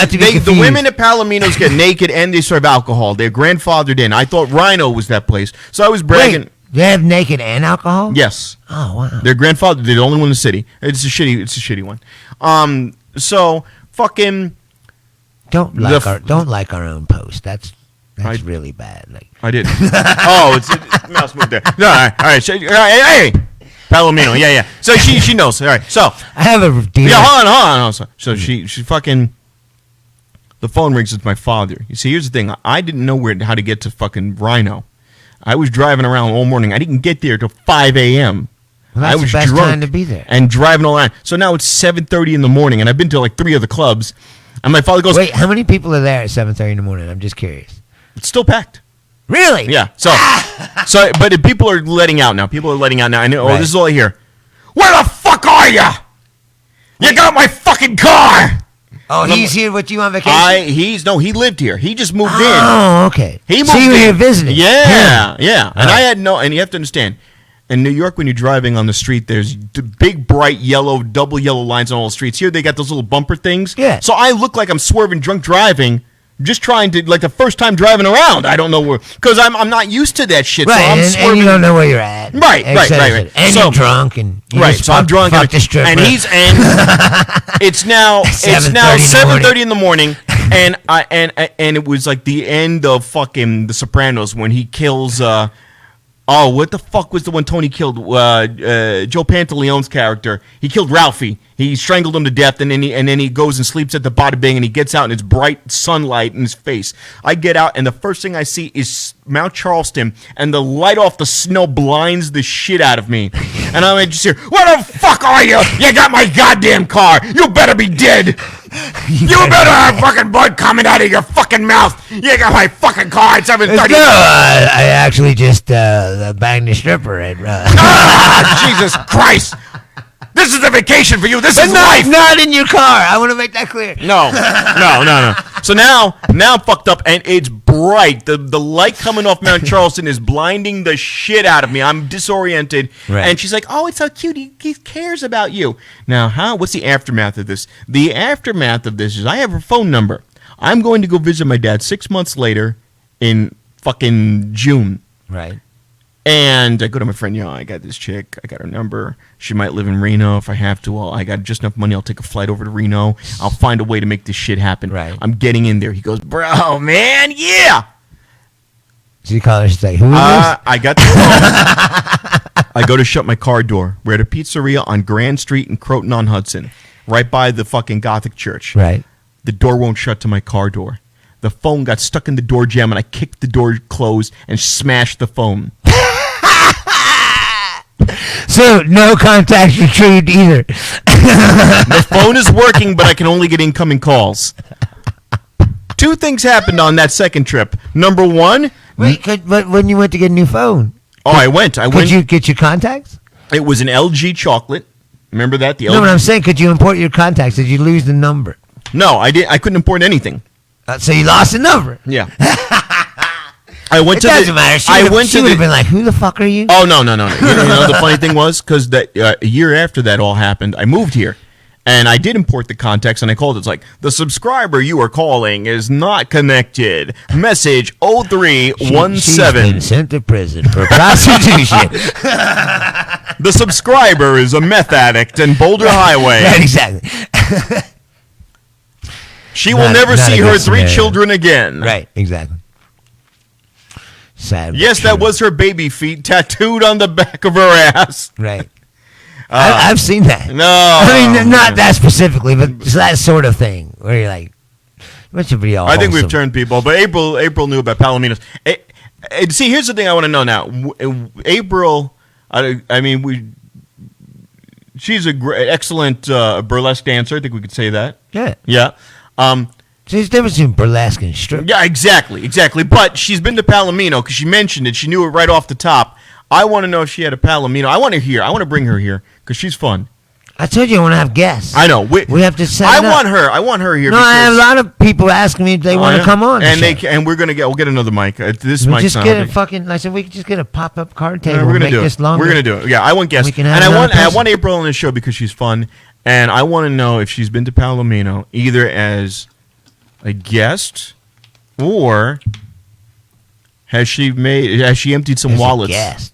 The women at Palominos get naked and they serve alcohol. They're grandfathered in. I thought Rhino was that place. So I was bragging. Wait, they have naked and alcohol? Yes. Oh wow. They're grandfathered. They're the only one in the city. It's a shitty one. So fucking. Don't like our own post. That's really bad. Like I did. Oh, it's mouse moved there. No, all right. Hey, Palomino. Yeah. So she knows. All right. So I have a deal. Yeah, hold on. So she fucking. The phone rings with my father. You see, here's the thing. I didn't know how to get to fucking Rhino. I was driving around all morning. I didn't get there till 5 a.m. Well, that's I was the best drunk time to be there. And driving all around. So now it's 7:30 in the morning, and I've been to like 3 of the clubs. And my father goes, wait, how many people are there at 7:30 in the morning? I'm just curious. It's still packed. Really? Yeah. But people are letting out now. And this is all I hear. Where the fuck are you? You got my fucking car. Oh, he's here with you on vacation? He lived here. He just moved in. Oh, okay. He moved so you were in. here visiting? Yeah. And you have to understand, in New York, when you're driving on the street, there's big, bright, double yellow lines on all the streets. Here, they got those little bumper things. Yeah. So I look like I'm swerving drunk driving, just trying to, like the first time driving around. I don't know where, because I'm not used to that shit. Right, so I'm swerving. and you don't know where you're at. Right. And So, you're drunk, and you right, just so I'm drunk, fucked a stripper. and it's now 7:30 in the morning, and it was like the end of fucking The Sopranos when he kills. What the fuck was the one Tony killed? Joe Pantaleone's character. He killed Ralphie. He strangled him to death, and then he goes and sleeps at the Bada Bing, and he gets out, and it's bright sunlight in his face. I get out, and the first thing I see is Mount Charleston, and the light off the snow blinds the shit out of me. And I just hear, "Where the fuck are you? You got my goddamn car. You better be dead. You better have fucking blood coming out of your fucking mouth. You got my fucking car at 7:30. No, I actually just banged a stripper at... Jesus Christ. This is a vacation for you. This is life. Not in your car. I want to make that clear. No. So now I'm fucked up, and it's bright. The light coming off Mount Charleston is blinding the shit out of me. I'm disoriented. Right. And she's like, "Oh, it's so cute. He cares about you." Now, what's the aftermath of this? The aftermath of this is I have her phone number. I'm going to go visit my dad 6 months later in fucking June. Right. And I go to my friend, I got this chick. I got her number. She might live in Reno. If I have to, I got just enough money. I'll take a flight over to Reno. I'll find a way to make this shit happen. Right. I'm getting in there. He goes, "Bro, man, yeah." So you call her, she's like, "Who is this?" I got the phone. I go to shut my car door. We're at a pizzeria on Grand Street in Croton-on-Hudson, right by the fucking Gothic church. Right. The door won't shut to my car door. The phone got stuck in the door jamb, and I kicked the door closed and smashed the phone. So no contacts retrieved either. The phone is working, but I can only get incoming calls. 2 things happened on that second trip. Number one... But when you went to get a new phone? I went. Could you get your contacts? It was an LG chocolate. Remember that? The LG? No, but I'm saying, could you import your contacts? Did you lose the number? No, I didn't. I couldn't import anything. So you lost the number? Yeah. I went to doesn't matter. She would have been like, "Who the fuck are you?" Oh, no. You know, the funny thing was, because a year after that all happened, I moved here. And I did import the contacts, and I called it. It's like, "The subscriber you are calling is not connected. Message 0317. She's been sent to prison for prostitution." The subscriber is a meth addict in Boulder Highway. Right, exactly. She will never see her 3 scenario. children again. Right, exactly. Sad. Yes, that was her baby feet tattooed on the back of her ass. Right. I've seen that. No. I mean, not that specifically, but it's that sort of thing where you're like, what should be all I think we've wholesome. turned people, but April knew about Palominos. See, here's the thing I want to know now. April, she's an excellent burlesque dancer. I think we could say that. Yeah. Yeah. There's a difference between burlesque and strip. Yeah, exactly. But she's been to Palomino because she mentioned it. She knew it right off the top. I want to know if she had a Palomino. I want her here. I want to bring her here because she's fun. I told you I want to have guests. I know. We have to set I it up. want her here. No, I have a lot of people asking me if they want to come on. And we'll get another mic. This mic's just not get heavy. a fucking. I said we could just get a pop-up card table. We're gonna make do this it. longer. We're gonna do it. Yeah, I want guests, We can and have I want April on the show because she's fun, and I want to know if she's been to Palomino either as a guest or has she emptied some As a wallets? guest.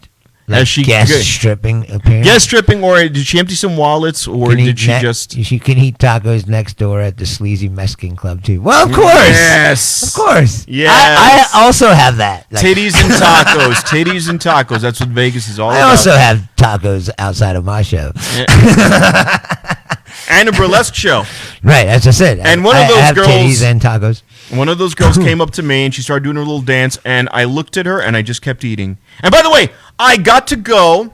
Has Like she guest good? stripping appearance? Guest stripping, or did she empty some wallets, or did she just? She can eat tacos next door at the sleazy Mexican club too. Well, of course, Yes, of course. Yes. I also have that. Like, Titties and tacos, titties and tacos. That's what Vegas is all I about. also have tacos outside of my show. And a burlesque show. Right, as I said. And one of I those have girls- titties and tacos. One of those girls came up to me and she started doing her little dance, and I looked at her and I just kept eating. And by the way, I got to go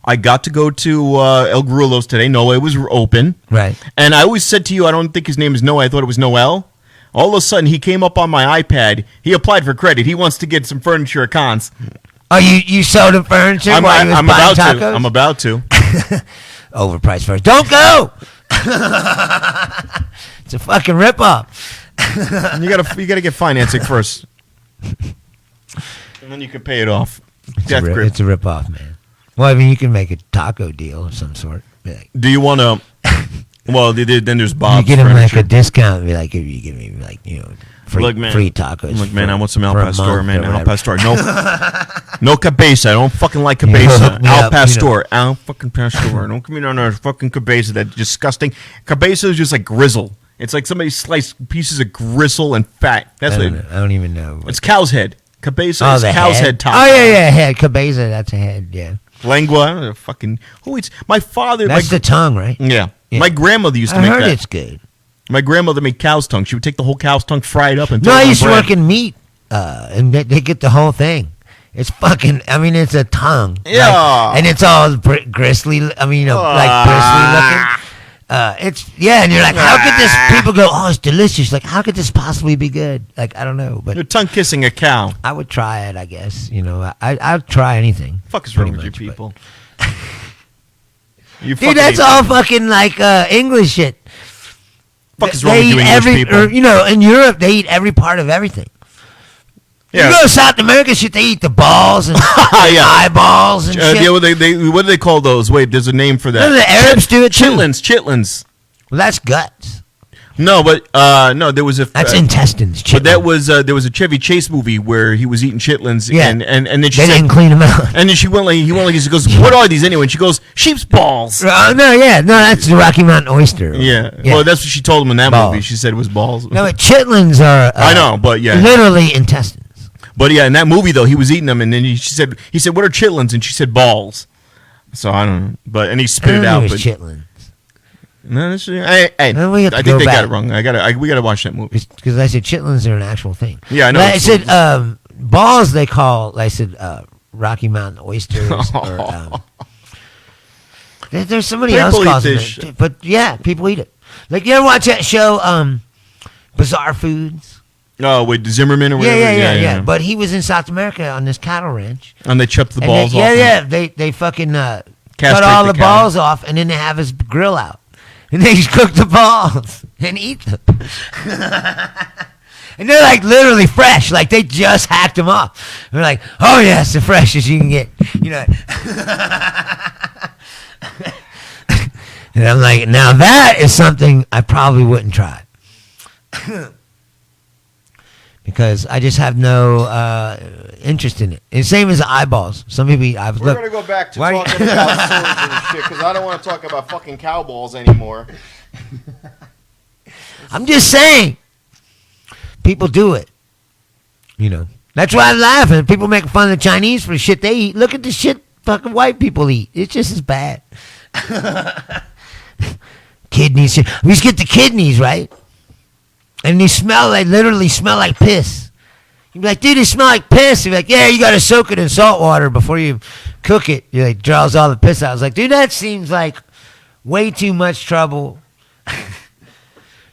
to El Grillo's today. Noah was open. Right. And I always said to you, I don't think his name is Noah. I thought it was Noel. All of a sudden, he came up on my iPad. He applied for credit. He wants to get some furniture at cons. Oh, you sold him furniture while you was buying tacos? I'm about to. Overpriced first. Don't go! It's a fucking ripoff. You gotta get financing first. And then you can pay it off. It's a ripoff, man. Well, I mean, you can make a taco deal of some sort. Like, do you want to... Well, then there's Bob's you get him furniture. like a discount. Be like, if you give me like free tacos. Look, man, I want some Al Pastor, man. Al Pastor. No, no cabeza. I don't fucking like cabeza. Al Pastor. Al fucking Pastor. Don't come in on a fucking cabeza. That disgusting. Cabeza is just like grizzle. It's like somebody sliced pieces of gristle and fat. That's what I don't even know. It's cow's head. Cabeza is cow's head taco. Oh, yeah, head. Cabeza, that's a head, yeah. Lengua, fucking... Who eats... My father... That's the tongue, right? Yeah. My grandmother used to make that. I heard it's good. My grandmother made cow's tongue. She would take the whole cow's tongue, fry it up, and throw No, it I on used to bread. work in meat, and they get the whole thing. It's fucking... I mean, it's a tongue. Yeah. Like, and it's all gristly... I mean, like bristly looking. And you're like, how could this... People go, oh, it's delicious. Like, how could this possibly be good? Like, I don't know, but... You're tongue kissing a cow. I would try it, I guess. I'd try anything. Fuck is wrong with you people? Dude, that's all fucking like English shit. Fuck is wrong with you English people? Or, in Europe, they eat every part of everything. Yeah. You go to South America, shit, they eat the balls and eyeballs and shit. Yeah, what do they call those? Wait, there's a name for that. No, the Arabs do it too. Chitlins. Well, that's guts. No, but there was a... That's intestines, chitlins. But there was a Chevy Chase movie where he was eating chitlins, and then she didn't clean them out. And then he went like, she goes, what are these anyway? And she goes, sheep's balls. No, that's the Rocky Mountain oyster. Yeah. Well, that's what she told him in that movie. She said it was balls. No, but chitlins are... I know, but yeah. Literally intestines. But yeah, in that movie, though, he was eating them, and then he said, what are chitlins? And she said, balls. So I don't know. And he spit it out. It was chitlins. No, I think they got it wrong. We gotta watch that movie because I said chitlins are an actual thing. Yeah, I know. I said balls. They call. I said Rocky Mountain oysters. Or, there's somebody else calls it, but yeah, people eat it. Like you ever watch that show, Bizarre Foods? Oh, with Zimmerman or whatever. Yeah. But he was in South America on this cattle ranch, and they chopped the balls off. Yeah. They fucking cut all the balls off, and then they have his grill out. And they just cook the balls and eat them. And they're like literally fresh. Like they just hacked them off. They're like, oh yeah, it's the freshest you can get. And I'm like, now that is something I probably wouldn't try. Because I just have no interest in it. And same as the eyeballs. Some people eat eyeballs. We're going to go back to talking about swords and shit because I don't want to talk about fucking cow balls anymore. I'm just saying. People do it. That's why I'm laughing. People make fun of the Chinese for the shit they eat. Look at the shit fucking white people eat. It's just as bad. Kidneys. We just get the kidneys, right? And they literally smell like piss. You'd be like, dude, they smell like piss. You'd be like, yeah, you got to soak it in salt water before you cook it. You like draws all the piss out. I was like, dude, that seems like way too much trouble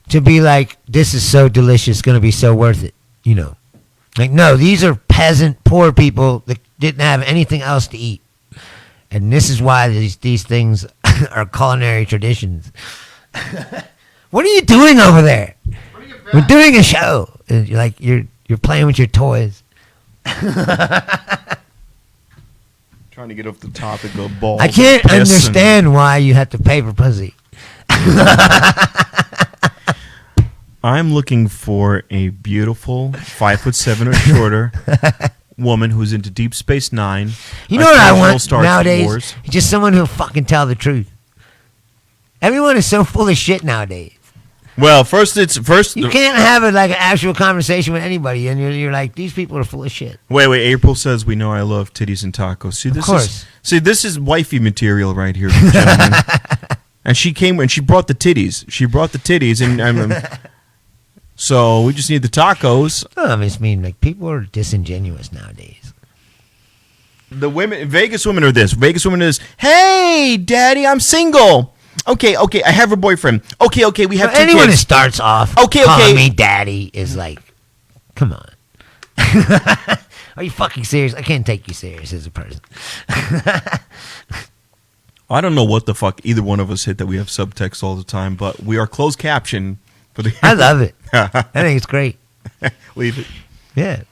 to be like, this is so delicious, going to be so worth it. Like, no, these are peasant, poor people that didn't have anything else to eat. And this is why these things are culinary traditions. What are you doing over there? We're doing a show. You're playing with your toys. Trying to get off the topic of balls. I can't understand why you have to pay for pussy. I'm looking for a beautiful 5'7" or shorter woman who's into Deep Space Nine. You know what I want nowadays? Just someone who'll fucking tell the truth. Everyone is so full of shit nowadays. Well, first. You can't have an actual conversation with anybody, and you're like, these people are full of shit. Wait. April says we know I love titties and tacos. This is wifey material right here, gentlemen. And she came and she brought the titties. And so we just need the tacos. No, I mean, like people are disingenuous nowadays. The Vegas women are this. Vegas women is, hey, daddy, I'm single. Okay, I have a boyfriend. Okay, we have two anyone kids. who starts off calling me daddy is like, come on. Are you fucking serious? I can't take you serious as a person. I don't know what the fuck either one of us hit that we have subtext all the time, but we are closed caption for the. I love it. I think it's great. Leave it. Yeah.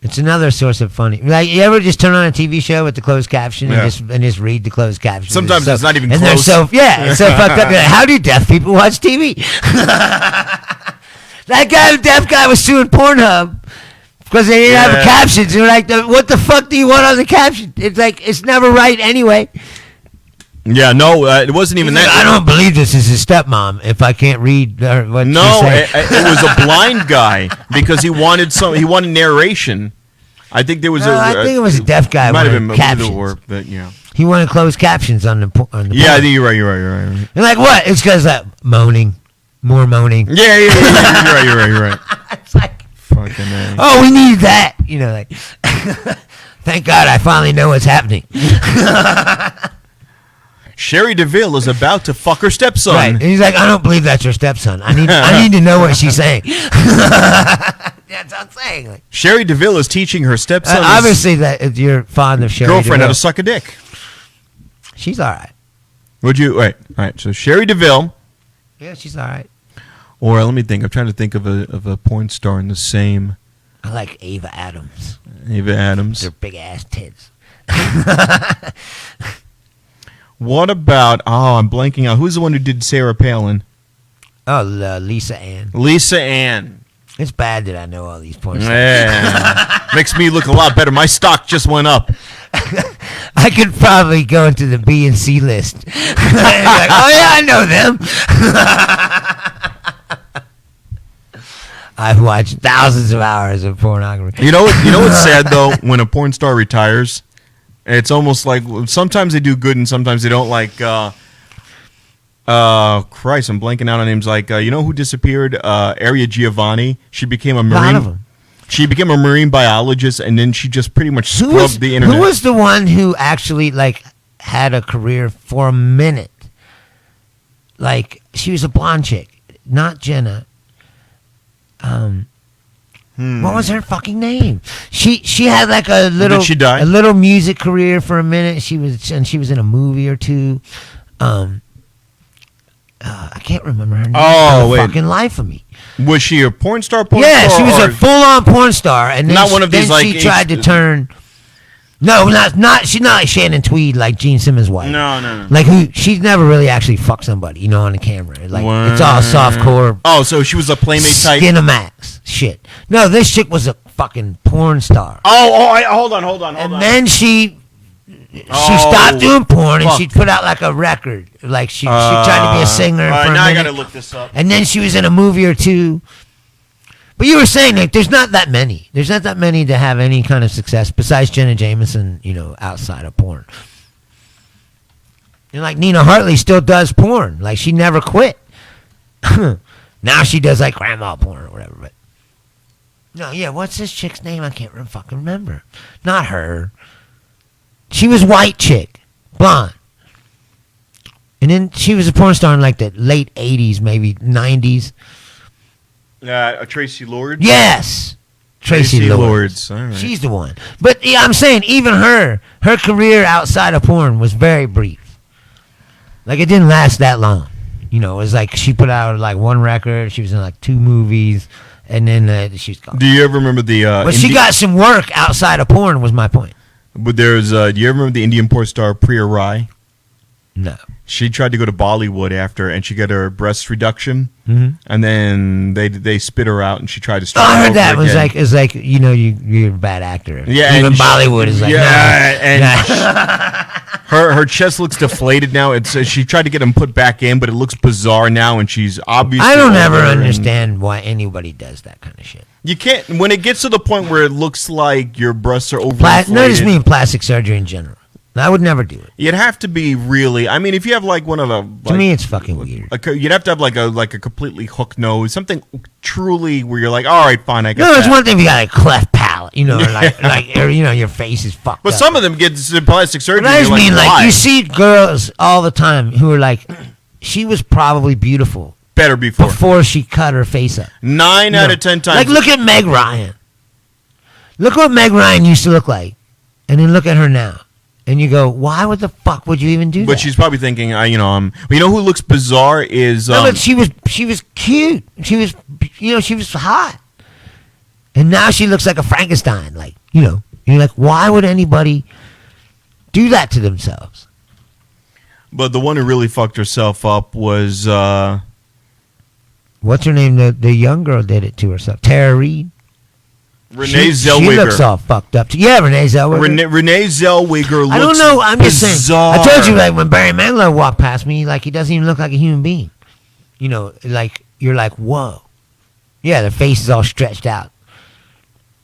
It's another source of funny. Like, you ever just turn on a TV show with the closed caption and just read the closed caption? Sometimes it's not even close. It's so fucked up. Like, how do deaf people watch TV? That guy, the deaf guy, was suing Pornhub because they didn't have captions. They're like, what the fuck do you want on the caption? It's like, it's never right anyway. Yeah, no, it wasn't even that. I don't believe this is his stepmom if I can't read what she's saying. It was a blind guy because he wanted narration. I think there was I think it was a deaf guy. Might have been captions. but yeah. He wanted closed captions on the Yeah, I think you're right. You're like, what? It's because that moaning. More moaning. Yeah. You're right. It's like, fucking A. Oh, we need that. You know, like, thank God I finally know what's happening. Sherry DeVille is about to fuck her stepson. Right. And he's like, I don't believe that's your stepson. I need to know what she's saying. That's what I'm saying. Like, Sherry DeVille is teaching her stepson. Obviously, that if you're fond of Sherry girlfriend DeVille, how to suck a dick. She's all right. Would you wait? All right. So Sherry DeVille. Yeah, she's all right. Or let me think. I'm trying to think of a porn star in the same. I like Ava Adams. Ava Adams. They're big ass tits. What about? Oh, I'm blanking out. Who's the one who did Sarah Palin? Oh, Lisa Ann. Lisa Ann. It's bad that I know all these porn stars. Yeah. Makes me look a lot better. My stock just went up. I could probably go into the B and C list. Like, oh yeah, I know them. I've watched thousands of hours of pornography. You know what's sad though? When a porn star retires, it's almost like sometimes they do good and sometimes they don't. Like, Christ, I'm blanking out on names. Like, you know who disappeared? Aria Giovanni. She became a marine. A lot of them. She became a marine biologist, and then she just pretty much scrubbed the internet. Who was the one who actually had a career for a minute? Like, she was a blonde chick, not Jenna. What was her fucking name? She had like a little. Did she die? A little music career for a minute. She was in a movie or two. I can't remember her name. Oh, wait. Fucking life of me. Was she a porn star? Yeah, she was a full-on porn star, and then not one of these, then like, she tried to turn. No, not she's not like Shannon Tweed, like Gene Simmons' wife. No. Like she's never really actually fucked somebody, on the camera. Like it's all softcore. Oh, so she was a playmate type. Skinamax shit. No, this chick was a fucking porn star. Hold on. And then she stopped doing porn and she put out like a record. Like she tried to be a singer. All right, for a now minute. I gotta look this up. And then she was in a movie or two. But you were saying, like, there's not that many. There's not that many to have any kind of success besides Jenna Jameson, outside of porn. And like Nina Hartley still does porn. Like she never quit. Now she does like grandma porn or whatever. But no, yeah, what's this chick's name? I can't fucking remember. Not her. She was white chick, blonde. And then she was a porn star in like the late 80s, maybe 90s. Tracy Lords? Yes. Tracy Lords. All right. She's the one. But yeah, I'm saying even her career outside of porn was very brief. Like it didn't last that long. It was like she put out like one record, she was in like 2 movies, and then she's gone. Do you ever remember the But she got some work outside of porn was my point. But there's do you ever remember the Indian porn star Priya Rai? No. She tried to go to Bollywood after, and she got her breast reduction, and then they spit her out, and she tried to start. I heard over that again. was like, it's like you're a bad actor. Yeah, even Bollywood is like, her chest looks deflated now. She tried to get them put back in, but it looks bizarre now, and she's obviously. I don't ever understand why anybody does that kind of shit. You can't when it gets to the point where it looks like your breasts are over. No, just mean plastic surgery in general. I would never do it. You'd have to be really. I mean, if you have like one of the. To me, it's fucking weird. You'd have to have like a completely hooked nose, something truly where you're like, all right, fine, I got. No, it's one thing if you got a cleft palate, or your face is fucked. But some of them get plastic surgery. But I just mean why? you see girls all the time who are like she was probably beautiful. Better before she cut her face up. 9 out of 10 times. Like, look at Meg Ryan. Look what Meg Ryan used to look like. And then look at her now. And you go, why the fuck would you even do that? But she's probably thinking, you know who looks bizarre is... no, but she was cute. She was hot. And now she looks like a Frankenstein. Like, you're like, why would anybody do that to themselves? But the one who really fucked herself up was... what's her name? The young girl did it to herself. Tara Reid. Renee Zellweger. She looks all fucked up. Yeah, Renee Zellweger. Renee Zellweger looks I don't know. I'm just bizarre. saying. I told you, like, when Barry Manilow walked past me, like, he doesn't even look like a human being. Like, you're like, whoa. Yeah, their face is all stretched out.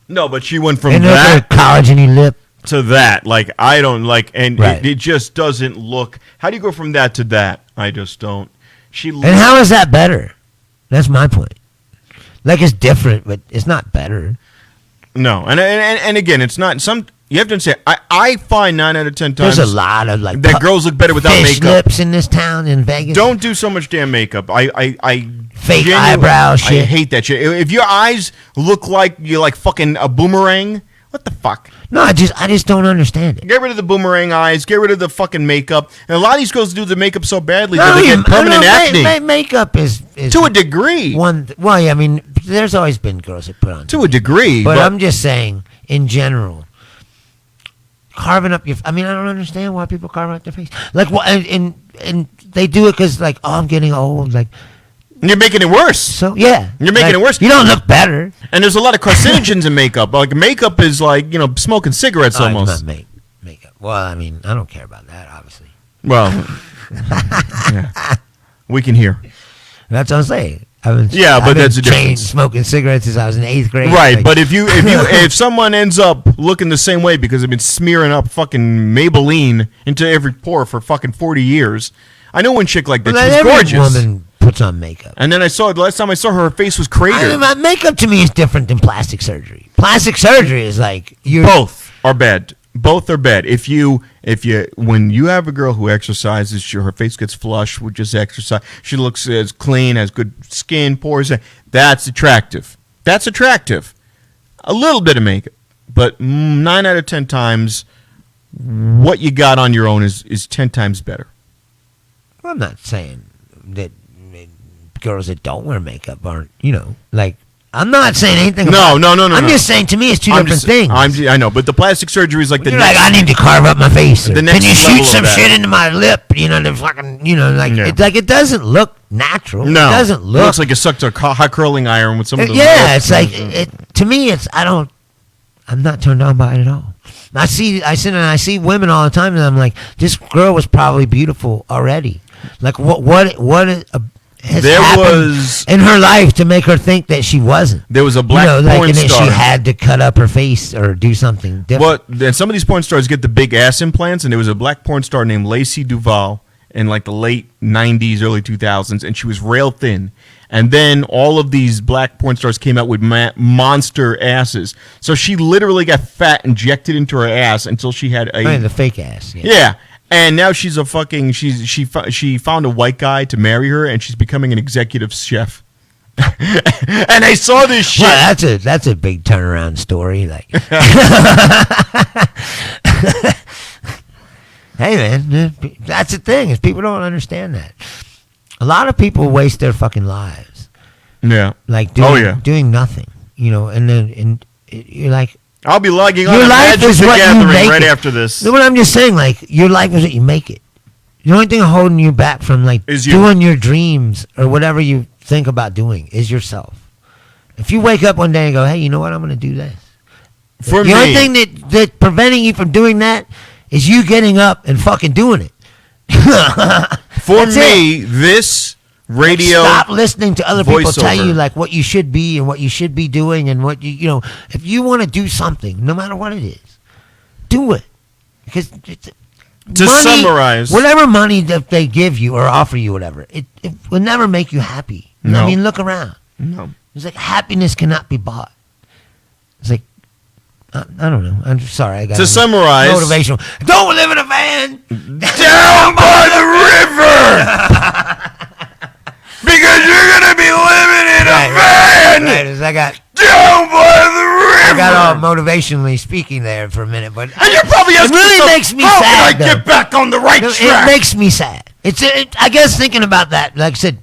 No, but she went from and that collagen-y lip to that. Like, I don't like, and right. it just doesn't look. How do you go from that to that? I just don't. And how is that better? That's my point. Like, it's different, but it's not better. No, and again, it's not some. You have to understand. I find 9 out of 10 times there's a lot of like that girls look better without fish makeup. Lips in this town in Vegas. Don't do so much damn makeup. I fake eyebrow shit. I hate that shit. If your eyes look like you're like fucking a boomerang, what the fuck? No, I just don't understand it. Get rid of the boomerang eyes. Get rid of the fucking makeup. And a lot of these girls do the makeup so badly that they get permanent acne. Makeup is to a degree. Well, yeah, I mean, there's always been girls that put on to a degree, but I'm just saying, in general, carving up your. I mean, I don't understand why people carve up their face. Like, what? And they do it because, like, oh, I'm getting old. Like, you're making it worse. So yeah, you're making it worse. You don't look better. And there's a lot of carcinogens in makeup. Like, makeup is like smoking cigarettes almost. It's not makeup. Well, I mean, I don't care about that, obviously. Well, yeah. We can hear. That's what I'm saying. But that's a difference. Smoking cigarettes since I was in 8th grade. Right, like, but if someone ends up looking the same way because they've been smearing up fucking Maybelline into every pore for fucking 40 years, I know one chick like that. She's gorgeous. Woman puts on makeup. And then the last time I saw her face was cratered. Makeup to me is different than plastic surgery. Plastic surgery is like both are bad. Both are bad. When you have a girl who exercises, her face gets flush with just exercise. She looks as clean, has good skin, pores. That's attractive. That's attractive. A little bit of makeup, but 9 out of 10 times, what you got on your own is 10 times better. Well, I'm not saying that girls that don't wear makeup aren't, like. I'm not saying anything. No. I'm just saying, to me, it's two different things. I know, but the plastic surgery is like the. You're like, I need to carve up my face. The next can you shoot some that. shit into my lip? The fucking, it's like it doesn't look natural. No, it doesn't look. It looks like you sucked a hot curling iron with some of the. Yeah, it's like to me, I'm not turned on by it at all. I see women all the time, and I'm like, this girl was probably beautiful already. Like what has happened in her life to make her think that she wasn't. There was a black porn star. She had to cut up her face or do something different. Well, then some of these porn stars get the big ass implants, and there was a black porn star named Lacey Duval in like the late 90s, early 2000s, and she was rail thin. And then all of these black porn stars came out with monster asses. So she literally got fat injected into her ass until she had the fake ass. Yeah. And now she's a fucking she found a white guy to marry her, and she's becoming an executive chef. And I saw this shit. Well, that's a big turnaround story. Like, hey man, that's the thing is people don't understand that. A lot of people waste their fucking lives. Yeah. Like doing nothing, and then you're like. I'll be logging on to Magic the Gathering right after this. What I'm just saying, like, your life is what you make it. The only thing holding you back from, like, doing your dreams or whatever you think about doing is yourself. If you wake up one day and go, hey, you know what, I'm going to do this. The only thing that's preventing you from doing that is you getting up and fucking doing it. For me, this radio. Stop listening to other people tell you like what you should be and what you should be doing and what if you want to do something, no matter what it is, do it. Because summarize, whatever money that they give you or offer you, whatever, it will never make you happy. No. I mean, look around. No, it's like happiness cannot be bought. It's like I don't know. I'm sorry. I got to summarize, motivational. Don't live in a van down by the river. right. I got down by the river. I got all motivationally speaking there for a minute, but And you're probably asking it really yourself, makes me how sad. can I get back on the right No, track? it makes me sad. I guess thinking about that, like I said,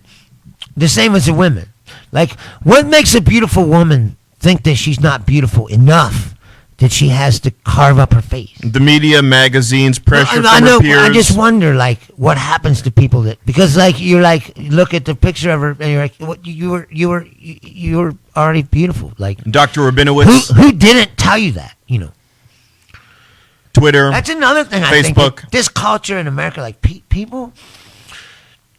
the same as the women. Like, what makes a beautiful woman think that she's not beautiful enough that she has to carve up her face? The media, magazines, pressure I from know. her peers. I just wonder, like, what happens to people that because, like, you look at the picture of her and you're like, what you were already beautiful. Like, Dr. Rabinowitz, who didn't tell you that? You know, Twitter, that's another thing. I think Facebook. that this culture in America, like, people.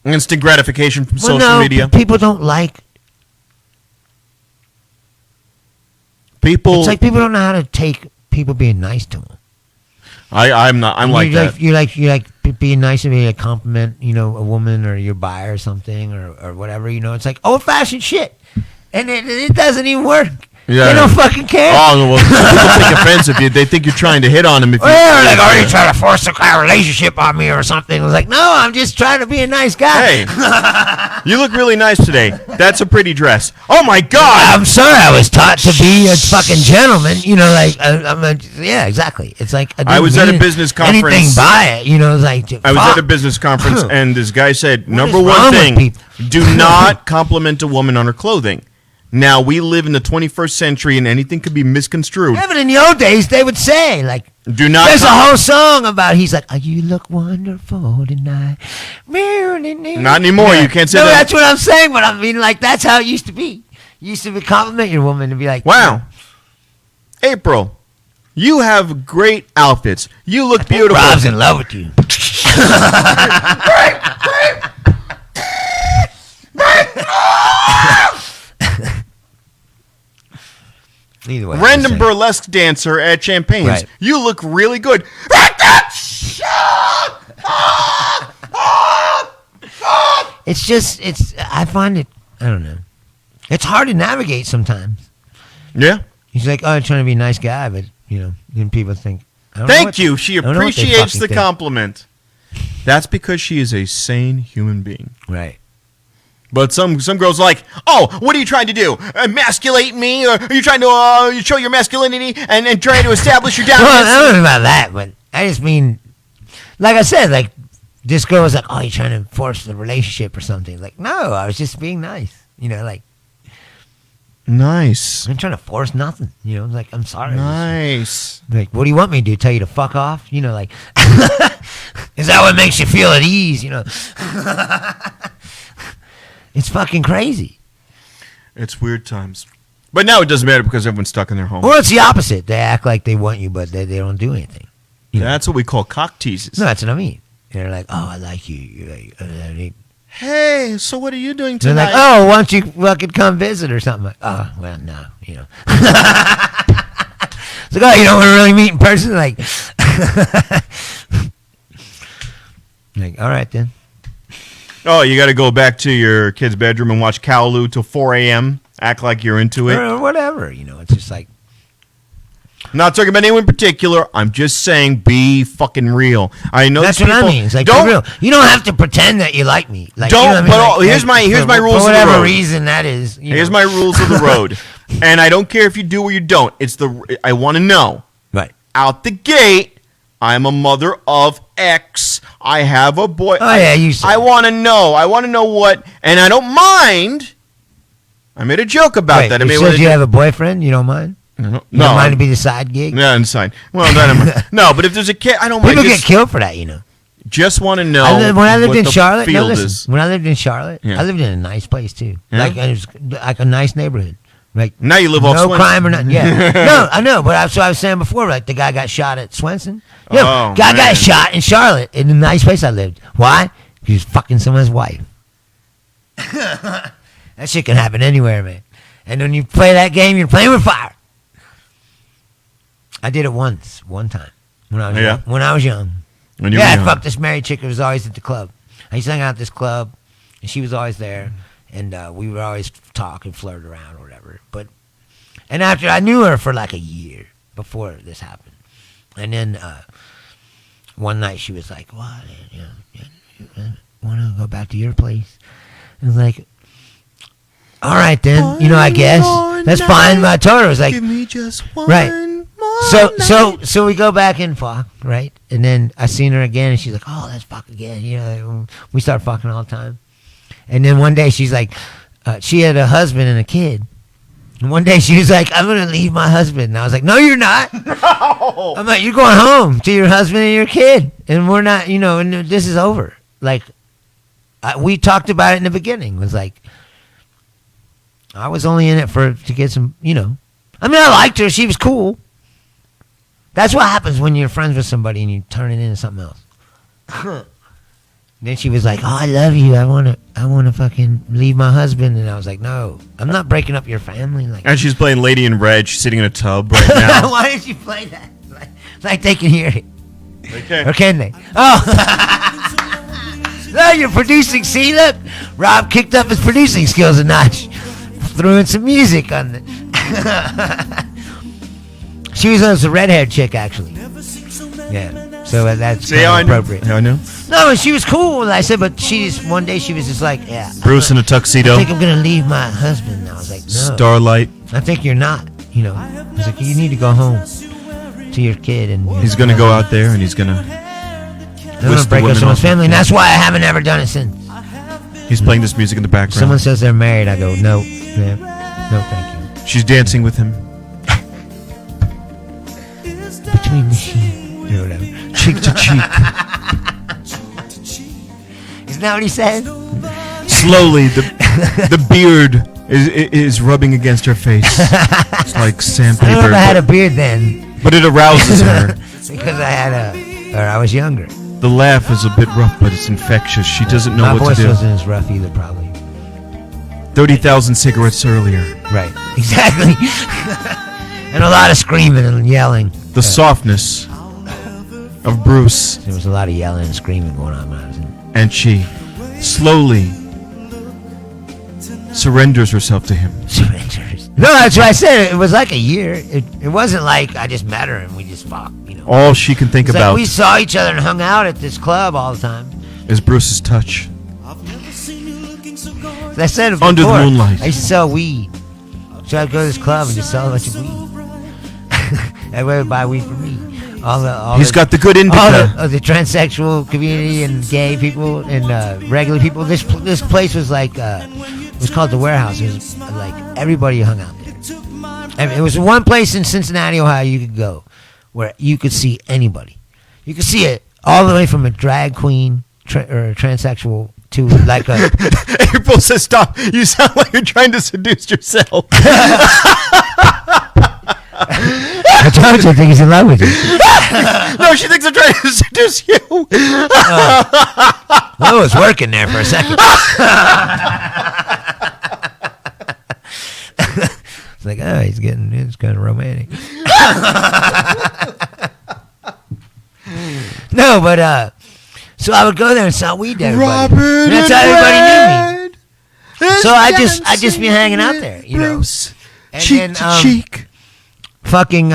instant gratification from Well, social no, media. people don't like. People, It's like people don't know how to take people being nice to them. I'm like that. You like being nice to me, a compliment, you know, a woman or you're bi or something or whatever, you know. It's like old fashioned shit, and it doesn't even work. Yeah. They don't fucking care. Oh, well, people take offense if you. They think you're trying to hit on them. If you, Well, like, are you trying to force a relationship on me or something? I was like, no, I'm just trying to be a nice guy. Hey, you look really nice today. That's a pretty dress. Oh my God! I'm sorry, I was taught to be a fucking gentleman. You know, like yeah, exactly. It's like I was at a business conference. Anything by it, you know, it's like I was at a business conference, and this guy said, "Number is one wrong with thing: people?" do not compliment a woman on her clothing." Now we live in the 21st century, and anything could be misconstrued. Yeah, but in the old days, they would say, like, Do not. there's a whole song about, he's like, oh, you look wonderful tonight. Not anymore. Yeah. You can't say no, that. that's what I'm saying, but I mean, like, that's how it used to be. You used to be compliment your woman and be like, Wow, April, you have great outfits. You look beautiful. Rob's in love with you. Either way, Random I'm saying. burlesque dancer at Champagne's. Right. You look really good. It's just, I find it, I don't know. It's hard to navigate sometimes. Yeah. He's like, oh, I'm trying to be a nice guy, but, you know, then people think, I don't know Thank what- you. She I don't know what they appreciates fucking the think. compliment. That's because she is a sane human being. Right. But some girls are like, oh, what are you trying to do? Emasculate me? Or are you trying to show your masculinity and trying to establish your Well, I dominance? don't know about that, but I just mean, like I said, like, this girl was like, oh, you're trying to force the relationship or something. Like, no, I was just being nice. You know, like, Nice. I'm trying to force nothing. You know, like, I'm sorry. Nice. Like, what do you want me to do? Tell you to fuck off? You know, like, is that what makes you feel at ease? You know, it's fucking crazy. It's weird times. But now it doesn't matter because everyone's stuck in their home. Or it's the opposite. They act like they want you, but they don't do anything. You know? That's what we call cock teases. No, that's what I mean. They're like, oh, I like you. You're like, Hey, so what are you doing they're tonight? like, oh, why don't you fucking come visit or something? Like, oh, well, no, you know. It's like, oh, you don't want to really meet in person? Like, like, all right then. Oh, you got to go back to your kid's bedroom and watch Kowloon till 4 a.m. Act like you're into it. Or whatever, you know. It's just like, Not talking about anyone in particular. I'm just saying, be fucking real. I know that's these what people I mean. It's like, don't for real. You don't have to pretend that you like me. Like, Don't, you know what I mean? but here's my rules For of the whatever road. reason that is. Here's my rules of the road, and I don't care if you do or you don't. I want to know. Right. Out the gate, I'm a mother of X. I have a boy. Oh, yeah, you said I that. want to know. I want to know what, and I don't mind. I made a joke about Wait, that. I you mean, said you have a boyfriend? You don't mind? no, You don't mind to be the side gig? yeah, inside. Well, no, but if there's a kid, I don't mind. People get Just, killed for that, you know. just want to know. When I lived what in the Charlotte, no, field listen, is. when I lived in Charlotte, Yeah. I lived in a nice place too. Yeah? Like it was like a nice neighborhood. Like Now you live off no Swenson. crime or nothing. Yeah, no, I know. But I was saying before, like the guy got shot at Swenson. Yeah, Oh, guy man. got shot in Charlotte in a nice place I lived. Why? He was fucking someone's wife. That shit can happen anywhere, man. And when you play that game, you're playing with fire. I did it one time, when I was Yeah? young. When I was young. When you Yeah, were I young. fucked this married chick who was always at the club. I used to hang out at this club, and she was always there, and we would always talk and flirt around or whatever. And after I knew her for like a year before this happened, and then one night she was like, "What? You want to go back to your place?" And I was like, all right then, I guess that's fine. But I told her, I was like, give me just one right. So we go back and fuck, right? And then I seen her again, and she's like, oh, let's fuck again. We start fucking all the time. And then one day she's like, she had a husband and a kid. And one day she was like, I'm going to leave my husband. And I was like, no, you're not. No. I'm like, you're going home to your husband and your kid. And we're not, and this is over. Like, we talked about it in the beginning. It was like, I was only in it to get some, I mean, I liked her. She was cool. That's what happens when you're friends with somebody and you turn it into something else. Then she was like, oh, I love you. I want to fucking leave my husband. And I was like, no, I'm not breaking up your family. Like, and she's playing Lady in Red. She's sitting in a tub right now. Why did you play that? Like they can hear it. They can. Or can they? Oh. No, you're producing. See, look. Rob kicked up his producing skills a notch. Threw in some music on the... She was a redhead chick, actually. Yeah. So that's appropriate. I know. No, she was cool. I said, but one day she was just like, yeah. Bruce in a tuxedo. I think I'm going to leave my husband. And I was like, no. Starlight. I think you're not. I was like, you need to go home to your kid. And he's going to go out there and he's going to break up someone's family. And that's why I haven't ever done it since. He's playing this music in the background. Someone says they're married. I go, no. Yeah, no, thank you. She's dancing with him. Between the sheets. Whatever. Cheek to cheek. Isn't that what he said? Slowly, the beard is rubbing against her face. It's like sandpaper. I don't know if I had a beard then. But it arouses her. Because I was younger. The laugh is a bit rough, but it's infectious. She doesn't know what to do. My voice wasn't as rough either, probably. 30,000 cigarettes earlier. Right, exactly. And a lot of screaming and yelling. The softness of Bruce. There was a lot of yelling and screaming going on when I was in. And she slowly surrenders herself to him. Surrenders. No, that's what I said. It was like a year. It wasn't like I just met her and we just fucked. All she can think about. Like we saw each other and hung out at this club all the time. Is Bruce's touch. As I said before, under the moonlight. I used to sell weed. So I'd go to this club and just sell a bunch of weed. Everybody would buy weed from me. He's got the good indica. All the transsexual community and gay people and regular people. This place was like, it was called The Warehouse. It was like everybody hung out there. And it was one place in Cincinnati, Ohio you could go where you could see anybody. You could see it all the way from a drag queen or a transsexual to like a... April says, stop. You sound like you're trying to seduce yourself. I told you I think he's in love with you. No, she thinks I'm trying to seduce you. Oh, it's working there for a second. It's like, oh, it's kind of romantic. No, but so I would go there and sell weed to everybody. And that's how everybody knew me. So I just be hanging out there, Bruce, and cheek then, to cheek. Fucking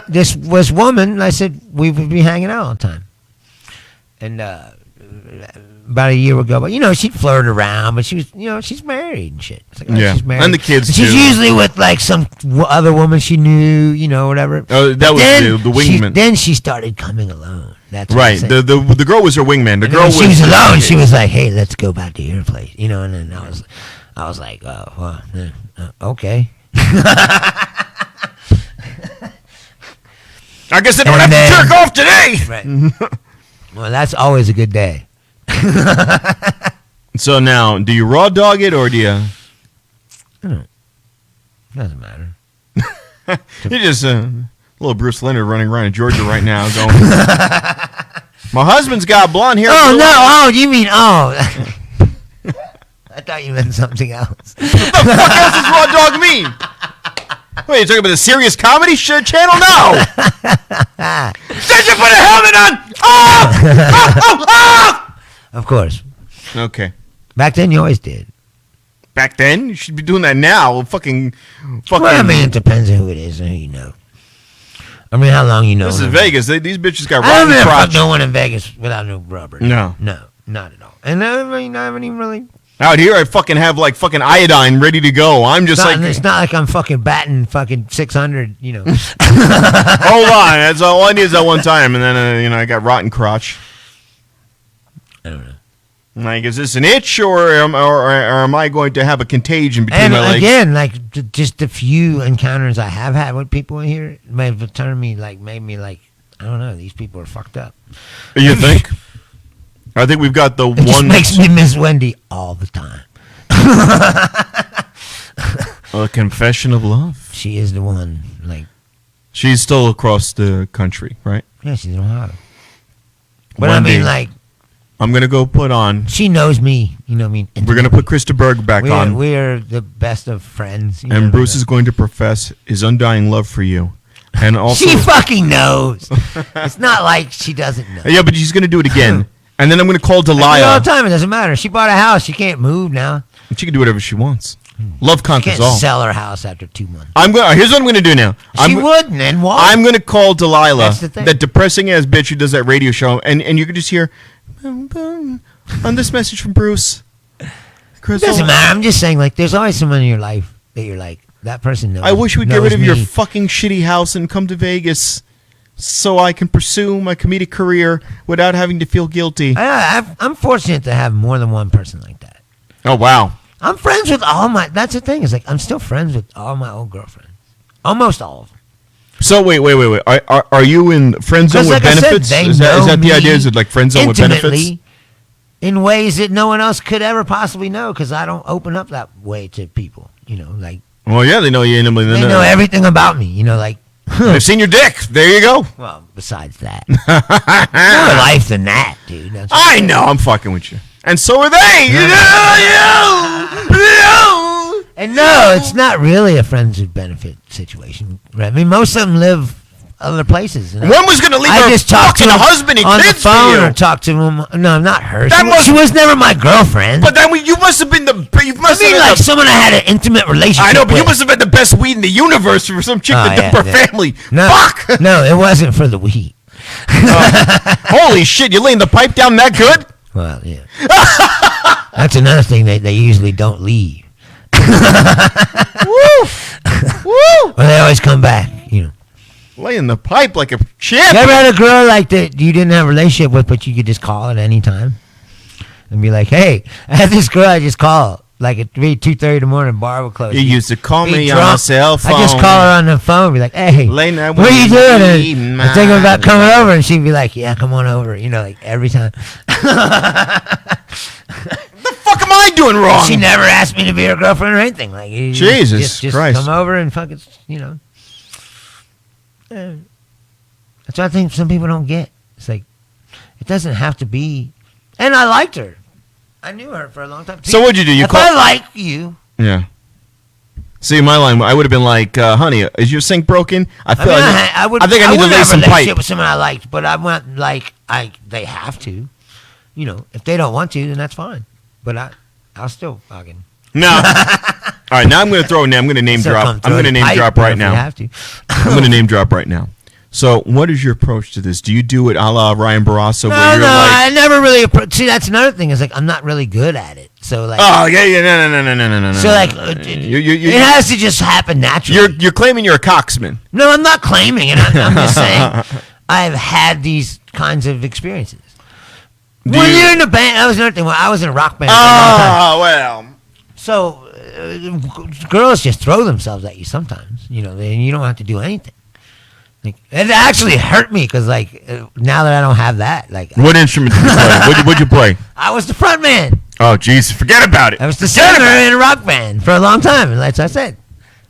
this was woman. I said we would be hanging out all the time, and about a year ago, but she'd flirt around, but she was, she's married and shit. It's like, yeah, she's married. And the kids too. She's usually with like some other woman she knew, whatever. Oh, that was the wingman. Then she started coming alone. That's right. The girl was her wingman. The girl she was alone. She was like, "Hey, let's go back to your place," And then I was like, "Oh, well, okay." I guess I don't have to jerk off today. Right. Well, that's always a good day. So now, do you raw dog it or do you? Doesn't matter. You just little Bruce Leonard running around in Georgia right now, going. My husband's got blonde hair. Oh no! Oh, you mean I thought you meant something else. What the fuck else does raw dog mean? Wait, you talking about the serious comedy channel now? Did you put a helmet on? Oh! Of course. Okay. Back then, you always did. Back then, you should be doing that now. Fucking. Well, I mean, it depends on who it is and who you know. I mean, how long you know. This is Vegas. These bitches got rotten crotch. I don't fuck no one in Vegas without no rubber. No, not at all. And I haven't even really. Out here, I fucking have like fucking iodine ready to go. I'm just it's not like I'm fucking batting fucking 600, you know. Hold on, that's all I need is that one time, and then I got rotten crotch. I don't know. Like, is this an itch, or am I going to have a contagion between and my legs? again, like just the few encounters I have had with people in here made me like, I don't know, these people are fucked up. You think? I think we've got the it just makes me miss Wendy all the time. A confession of love. She is the one. Like, she's still across the country, right? Yeah, she's in Ohio. But Wendy, I mean, like, I'm gonna go put on. She knows me. You know what I mean? We're gonna put Krista Berg back on. We're the best of friends. And Bruce is going to profess his undying love for you. And also, she fucking knows. It's not like she doesn't know. Yeah, but she's gonna do it again. And then I'm gonna call Delilah. I do it all the time. It doesn't matter. She bought a house. She can't move now. And she can do whatever she wants. Love conquers all. She can't sell her house after 2 months. Here's what I'm gonna do now. She wouldn't, and why? I'm gonna call Delilah, That's the thing. that depressing ass bitch who does that radio show, and you can just hear on this message from Bruce. It doesn't matter. I'm just saying, like, there's always someone in your life that you're like, that person knows. I wish we'd get rid of me. your fucking shitty house and come to Vegas so I can pursue my comedic career without having to feel guilty. I'm fortunate to have more than one person like that. Oh, wow. I'm friends with all my... That's the thing. Is like, I'm still friends with all my old girlfriends. Almost all of them. So, wait. Are you in friend zone with benefits? Is that the idea? Is it like friend zone with benefits? In ways that no one else could ever possibly know, because I don't open up that way to people. You know, like... Well, yeah, they know you intimately. They know everything about me. You know, like... They've seen your dick. There you go. Well, besides that. More life than that, dude. I know. I'm fucking with you. And so are they. And no, it's not really a friends with benefit situation. I mean, most of them live other places. One was going to leave her fucking husband and on kids the phone for you. or talk to him. No, not her. She was never my girlfriend. But then you must have been someone I had an intimate relationship with. I know, but you must have been the best weed in the universe for some chick that dumped her family. No, fuck. No, it wasn't for the weed. Holy shit, you laying the pipe down that good? Well, yeah. That's another thing they usually don't leave. Woo! Woo! Or they always come back, you know. Laying the pipe like a champ. You ever had a girl like that you didn't have a relationship with, but you could just call at any time? And be like, hey, I had this girl I just called. Like at 2:30 in the morning, bar would close. You used to call me on my cell phone. I just call her on the phone, be like, hey, what are you doing? I'm thinking about coming over. And she'd be like, yeah, come on over. You know, like every time. What the fuck am I doing wrong? She never asked me to be her girlfriend or anything. Like, Jesus just Christ. come over and fucking, you know. That's what I think some people don't get. It's like, it doesn't have to be. And I liked her. I knew her for a long time. So what'd you do? I like you. Yeah. See, my line, I would have been like, honey, is your sink broken? I think I need to lay some pipe. With someone I liked, but I went like, they have to. You know, if they don't want to, then that's fine. But I'll still fucking. No. All right, now I'm going to throw a name. I'm going to name drop. I'm going to name drop right now. Have to. I'm going to name drop right now. So, what is your approach to this? Do you do it a la Ryan Barrasso? No, I never really approach. See, that's another thing. Is like I'm not really good at it. So like. Oh yeah, no. So like, it has to just happen naturally. You're claiming you're a coxman. No, I'm not claiming it. I'm just saying I've had these kinds of experiences. When you're in a band, that was another thing. When I was in a rock band. Oh well. So girls just throw themselves at you sometimes. You know, and you don't have to do anything. Like, it actually hurt me because, like, now that I don't have that, like, what instrument did you play? What'd you play? I was the front man. Oh, jeez, forget about it. I was the singer in a rock band for a long time, and like I said,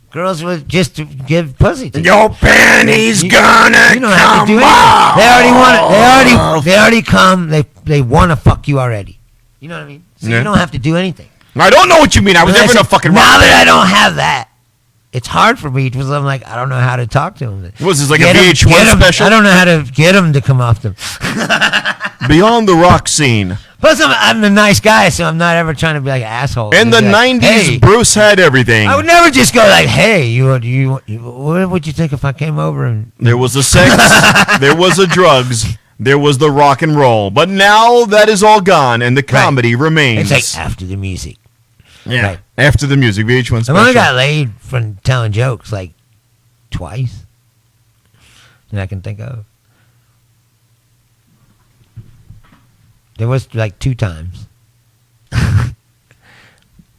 girls would just give pussy to you. Your panties gonna you don't have to do anything. They already come. They want to fuck you already. You know what I mean? So you don't have to do anything. I don't know what you mean. I was never in a fucking rock band. Now that I don't have that. It's hard for me because I'm like, I don't know how to talk to him. Was this like a VH1 special? I don't know how to get him to come off them. Beyond the rock scene. Plus, I'm a nice guy, so I'm not ever trying to be like an asshole. In the 90s, hey, Bruce had everything. I would never just go like, hey, what would you think if I came over and... There was a sex, there was a drugs, there was the rock and roll. But now that is all gone, and the comedy remains. It's like after the music. Yeah, right. After the music, VH1 special. I only got laid from telling jokes like twice that I can think of. There was like 2 times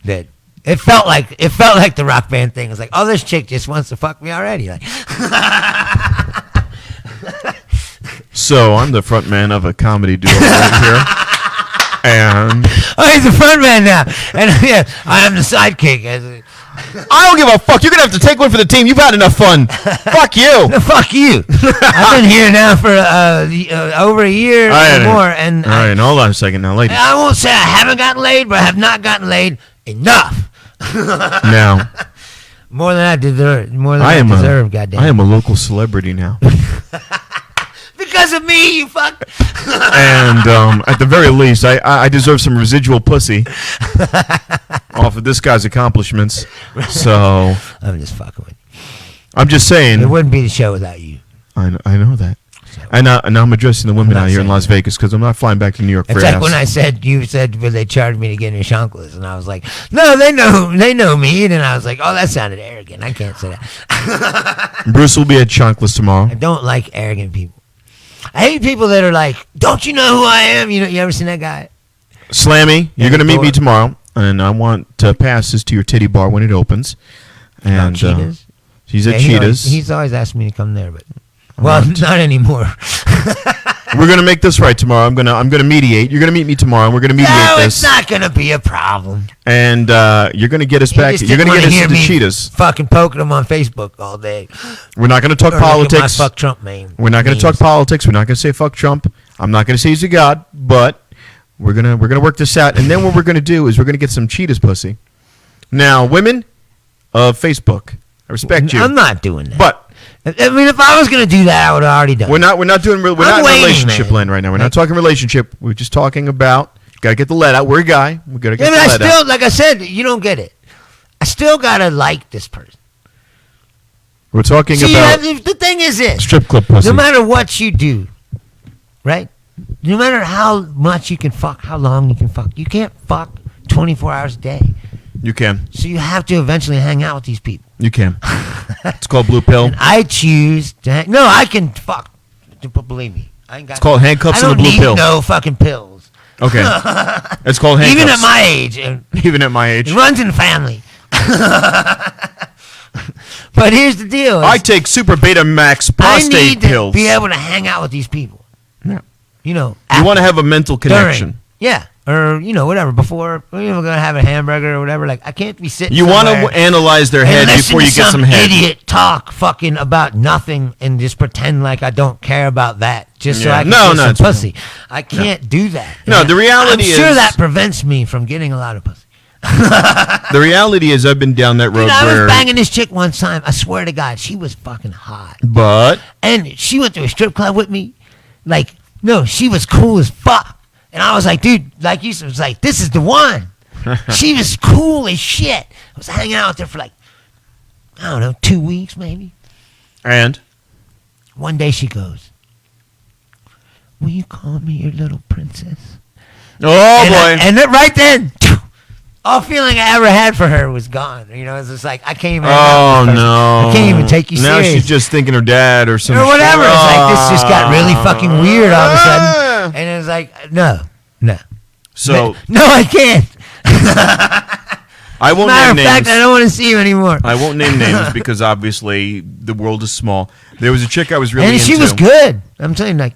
that it felt like the Rock Band thing. It was like, oh, this chick just wants to fuck me already. Like, so I'm the front man of a comedy duo right here. And he's the front man now. And yeah, I am the sidekick. I don't give a fuck. You're going to have to take one for the team. You've had enough fun. Fuck you. Fuck you. I've been here now for over a year or more. And all right, hold on a second now, ladies. I won't say I haven't gotten laid, but I have not gotten laid enough. Now. More than I deserve. More than I deserve, goddamn. I am a local celebrity now. Because of me, you fuck. And at the very least, I deserve some residual pussy off of this guy's accomplishments. So I'm just fucking with you. I'm just saying. It wouldn't be the show without you. I know that. So, and now I'm addressing the women out here in Las Vegas because I'm not flying back to New York for It's like when you said, well, they charged me to get in chanclas, and I was like, no, they know me, and then I was like, oh, that sounded arrogant. I can't say that. Bruce will be at chanclas tomorrow. I don't like arrogant people. I hate people that are like, don't you know who I am? You ever seen that guy? Slammy, you're going to meet me tomorrow, and I want to pass this to your titty bar when it opens. And Cheetahs? She's at Cheetahs. He's always asked me to come there, but not anymore. We're going to make this right tomorrow. I'm going to mediate. You're going to meet me tomorrow, and we're going to mediate this. It's not going to be a problem. And you're going to get us back. You're going to get us to Cheetahs. Fucking poking them on Facebook all day. We're not going to talk politics. My fuck Trump meme. We're not going to talk politics. We're not going to say fuck Trump. I'm not going to say he's a god, but we're gonna work this out. And then what we're going to do is we're going to get some Cheetahs pussy. Now, women of Facebook, I respect you. I'm not doing that. But I mean, if I was going to do that, I would have already done it. We're not in relationship land right now. We're not talking relationship. We're just talking about, got to get the lead out. We're a guy. We got to get the lead out. Like I said, you don't get it. I still got to like this person. We're talking about... the thing is this. Strip club pussy. No matter what you do, right? No matter how much you can fuck, how long you can fuck, you can't fuck 24 hours a day. You can. So you have to eventually hang out with these people. You can. It's called blue pill. And I choose to no, I can fuck. Believe me. It's called handcuffs and the blue pill. I don't need no fucking pills. Okay. It's called handcuffs. Even at my age. Even at my age. It runs in the family. But here's the deal. I take Super Beta Max prostate pills. I need to be able to hang out with these people. Yeah. You want to have a mental connection. Yeah. Or, whatever, before we're going to have a hamburger or whatever. Like, I can't be sitting You want to analyze their head before you get some head. Idiot talk fucking about nothing and just pretend like I don't I can get some pussy. I can't do that. No, the reality is... I'm sure that prevents me from getting a lot of pussy. The reality is I've been down that road I was banging this chick one time. I swear to God, she was fucking hot. And she went to a strip club with me. Like, no, she was cool as fuck. And I was like, dude, like you said, was like, this is the one. She was cool as shit. I was hanging out with her for like, I don't know, 2 weeks maybe. And? One day she goes, will you call me your little princess? Oh, boy. And right then, all feeling I ever had for her was gone. It's just like, I can't even. Oh, no. I can't even take you serious. Now she's just thinking her dad or something. Or whatever. It's like, this just got really fucking weird all of a sudden. And it was like, no. So. No, I can't. I won't Matter name of fact, names. I don't want to see you anymore. I won't name names because obviously the world is small. There was a chick I was really into. And she was good. I'm telling you, like.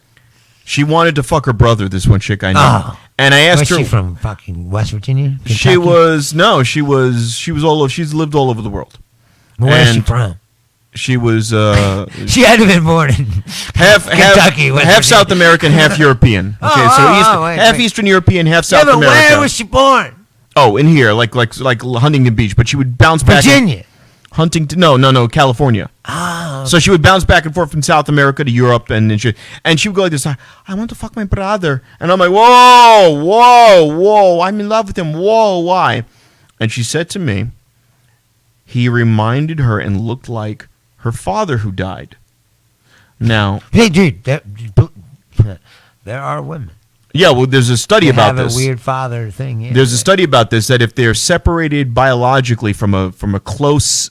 She wanted to fuck her brother, this one chick I know. Oh. And I asked her. Was she from fucking West Virginia? Kentucky? She lived all over the world. Where is she from? She was. She had to have been born in Kentucky. Half South American, half European. Okay, half Eastern European, half South American. Where was she born? Oh, in here, like Huntington Beach, but she would bounce back. Virginia. Huntington, no, California. Oh. So she would bounce back and forth from South America to Europe, and she would go like this. I want to fuck my brother, and I'm like, whoa, I'm in love with him. Whoa, why? And she said to me, he reminded her and looked like her father who died. Now, hey, dude, There are women. Yeah, well, there's a study about this. Have a weird father thing. Yeah, there's a study about this that if they're separated biologically from a close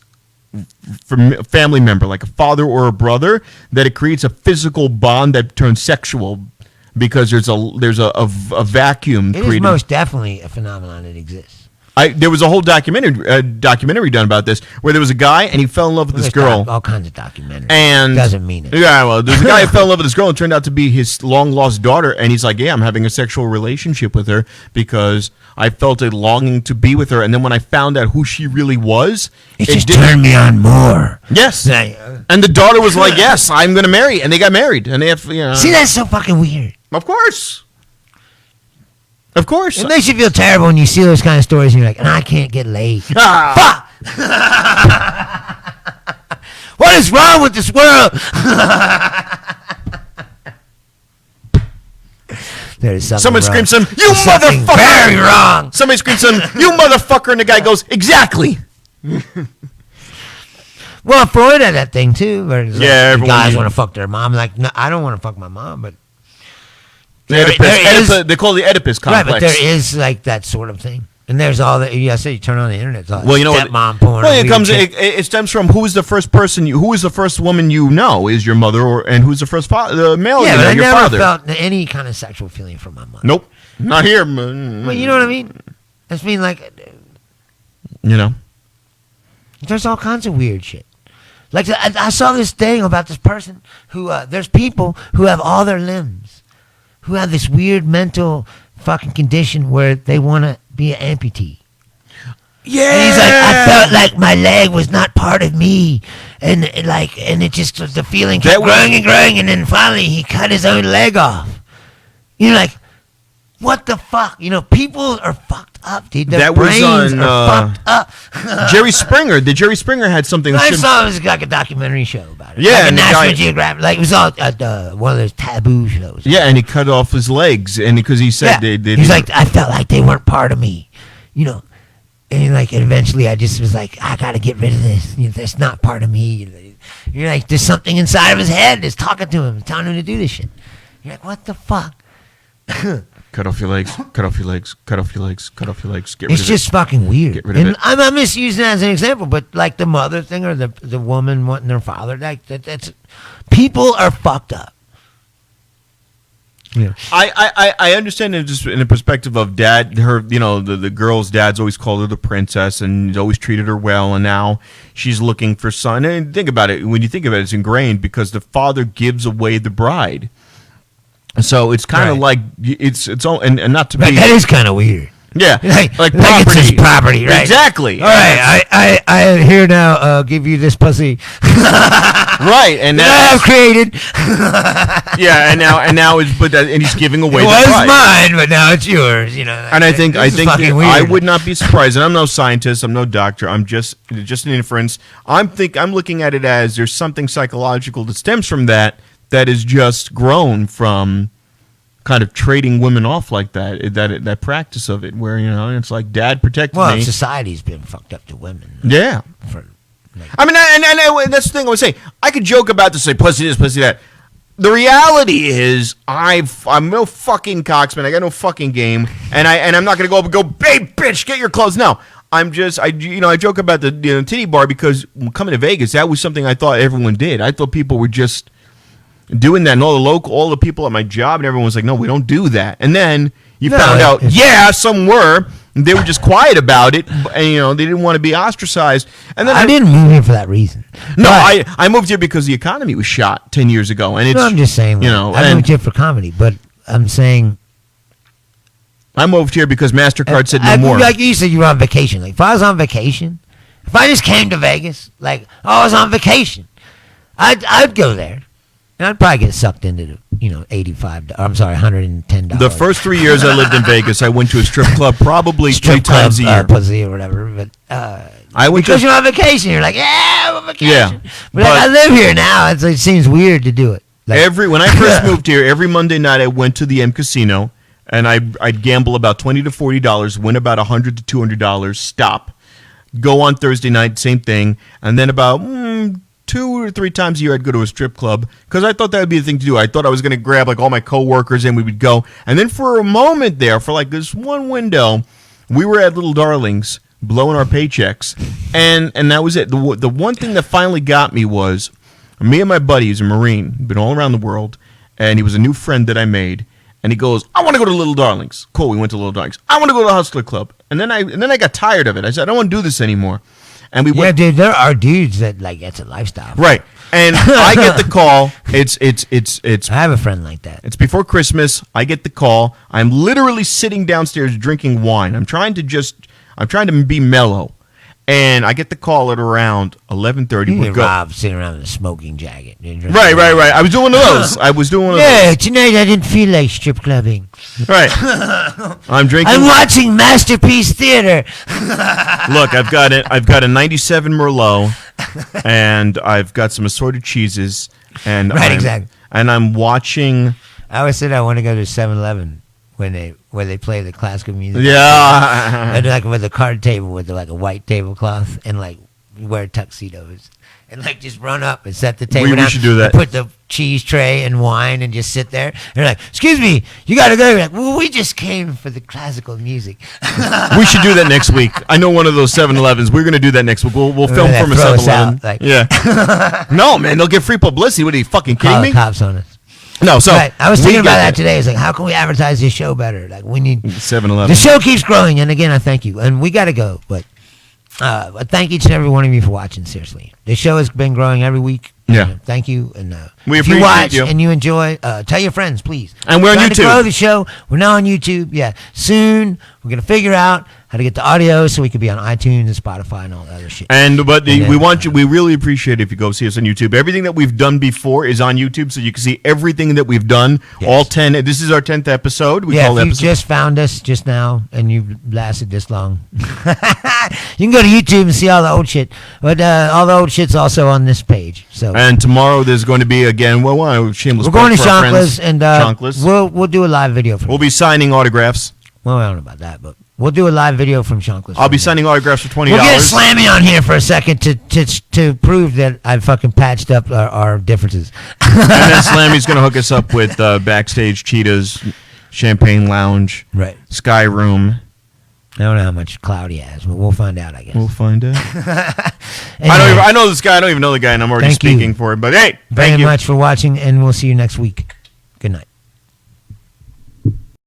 family member, like a father or a brother, that it creates a physical bond that turns sexual because there's a vacuum created. It is most definitely a phenomenon that exists. There was a whole documentary done about this where there was a guy and he fell in love with this girl. All kinds of documentaries. And doesn't mean it. Yeah, well, there's a guy who fell in love with this girl and turned out to be his long lost daughter. And he's like, yeah, I'm having a sexual relationship with her because I felt a longing to be with her. And then when I found out who she really was, it just turned me on more. Yes. And the daughter was like, yes, I'm going to marry. And they got married. And they have, See, that's so fucking weird. Of course. Of course. It makes you feel terrible when you see those kind of stories and you're like, and I can't get laid. Fuck! What is wrong with this world? There's something Someone screams some, you There's motherfucker! Very wrong. Somebody screams some, you motherfucker, and the guy goes, exactly. Well, Freud had that thing too, where guys want to fuck their mom. Like, no, I don't want to fuck my mom, but they call it the Oedipus complex. Right, but there is like that sort of thing. And there's all that. I say you turn on the internet. It's all well, you know stepmom porn. Well, it stems from who is the first person who is the first woman you know is your mother, and who's the first the male you know, but I your never father. felt any kind of sexual feeling from my mother. Nope, not here. Well, you know what I mean. I just mean like, there's all kinds of weird shit. Like I saw this thing about this person who there's people who have all their limbs, who have this weird mental fucking condition where they want to be an amputee. Yeah. And he's like, I felt like my leg was not part of me, and it just the feeling kept growing and growing, and then finally he cut his own leg off. You're like, what the fuck? People are fucked up, dude. Their brains are fucked up. Jerry Springer. Jerry Springer had something. I saw it was like a documentary show about it. Yeah, like a National Geographic. Like it was all one of those taboo shows. Yeah, and he cut off his legs, and because he said he's like, I felt like they weren't part of me, And like eventually, I just was like, I gotta get rid of this. That's not part of me. You're like, there's something inside of his head that's talking to him, telling him to do this shit. You're like, what the fuck? Cut off your legs, cut off your legs, cut off your legs, cut off your legs. Get rid of it. It's just fucking weird. Get rid of it. I'm just using that as an example, but like the mother thing or the woman wanting their father, like that's people are fucked up. Yeah. I understand it just in the perspective of dad. The girl's dad's always called her the princess and he's always treated her well, and now she's looking for son. And think about it. When you think about it, it's ingrained because the father gives away the bride. So it's kind of like it's all and not to be. That is kind of weird. Yeah, like property. It's his property, right? Exactly. All right, I here now give you this pussy. Right, and now I have created. Yeah, and now it's and he's giving away. It was mine, but now it's yours. And I think I would not be surprised. And I'm no scientist. I'm no doctor. I'm just an inference. I'm looking at it as there's something psychological that stems from that is just grown from kind of trading women off like that practice of it, where it's like dad protected me. Well, society's been fucked up to women. Yeah. I mean, and that's the thing I would say. I could joke about this, say pussy this, pussy that. The reality is, I'm no fucking cocksman. I got no fucking game, and I'm not gonna go up and go, babe, bitch, get your clothes. No, I joke about the titty bar because coming to Vegas, that was something I thought everyone did. I thought people were just doing that, and all the people at my job, and everyone was like, no, we don't do that. And then you found out, some were. They were just quiet about it, and they didn't want to be ostracized. And then I didn't move here for that reason. No, I moved here because the economy was shot 10 years ago, and I'm just saying, I moved here for comedy, but I'm saying I moved here because MasterCard said no more. Like you said, you were on vacation. Like if I was on vacation, if I just came to Vegas, like I was on vacation, I'd go there. And I'd probably get sucked into the, $110. The first 3 years I lived in Vegas, I went to a strip club probably 3 times a year. Pussy or whatever. But because you're on vacation, you're like, I'm on vacation. Yeah, but I live here now. It seems weird to do it. Like, when I first moved here, every Monday night I went to the M Casino, and I'd gamble about $20 to $40, win about $100 to $200, stop. Go on Thursday night, same thing. And then about 2 or 3 times a year I'd go to a strip club because I thought that would be the thing to do. I thought I was going to grab like all my coworkers and we would go. And then for a moment there, for like this one window, we were at Little Darlings blowing our paychecks, and that was it. The one thing that finally got me was me and my buddy, who's a Marine, been all around the world, and he was a new friend that I made. And he goes, I want to go to Little Darlings. Cool, we went to Little Darlings. I want to go to the Hustler Club. And then I got tired of it. I said, I don't want to do this anymore. And we went. Dude, there are dudes that like it's a lifestyle. Right. And I get the call. It's I have a friend like that. It's before Christmas. I get the call. I'm literally sitting downstairs drinking wine. I'm trying to be mellow. And I get the call at around 11:30. You and Rob sitting around in a smoking jacket. Right. I was doing one of those. Yeah, tonight I didn't feel like strip clubbing. Right. I'm drinking. I'm watching Masterpiece Theater. Look, I've got a 97 Merlot, and I've got some assorted cheeses, and exactly. And I'm watching. I always said I want to go to 7-Eleven where they play the classical music. Yeah. And like with a card table with like a white tablecloth and like wear tuxedos and like just run up and set the table down. We should do that. Put the cheese tray and wine and just sit there. And you're like, excuse me, you got to go. You're like, well, we just came for the classical music. We should do that next week. I know one of those 7-Elevens. We're going to do that next week. We'll film from a 7-Eleven. Like, yeah. No, man, they'll get free publicity. What are you fucking kidding me? Cops on us. No, so right. I was thinking about that today. It's like, how can we advertise this show better? Like, we need 7-Eleven. The show keeps growing, and again, I thank you. And we got to go, but thank each and every one of you for watching. Seriously, the show has been growing every week. Yeah, thank you. And we if you watch and you enjoy, tell your friends, please. And we're on YouTube. To grow the show. We're now on YouTube. Yeah, soon we're gonna figure out how to get the audio so we could be on iTunes and Spotify and all that other shit. We really appreciate it if you go see us on YouTube. Everything that we've done before is on YouTube, so you can see everything that we've done. Yes. All 10. This is our 10th episode. If you just found us just now and you've lasted this long, you can go to YouTube and see all the old shit. But all the old shit's also on this page. So. And tomorrow there's going to be again. Shameless. We're going to Shonkla's and we'll do a live video. We'll be signing autographs. Well, I don't know about that, but we'll do a live video from Shonkla's. I'll be signing autographs for $20. We'll get Slammy on here for a second to prove that I've fucking patched up our differences. And then Slammy's going to hook us up with backstage Cheetahs, Champagne Lounge, right, Sky Room. I don't know how much clout he has, but we'll find out, I guess. We'll find out. Anyway, I know this guy. I don't even know the guy, and I'm already speaking for him. But hey, thank you very much for watching, and we'll see you next week. Good night.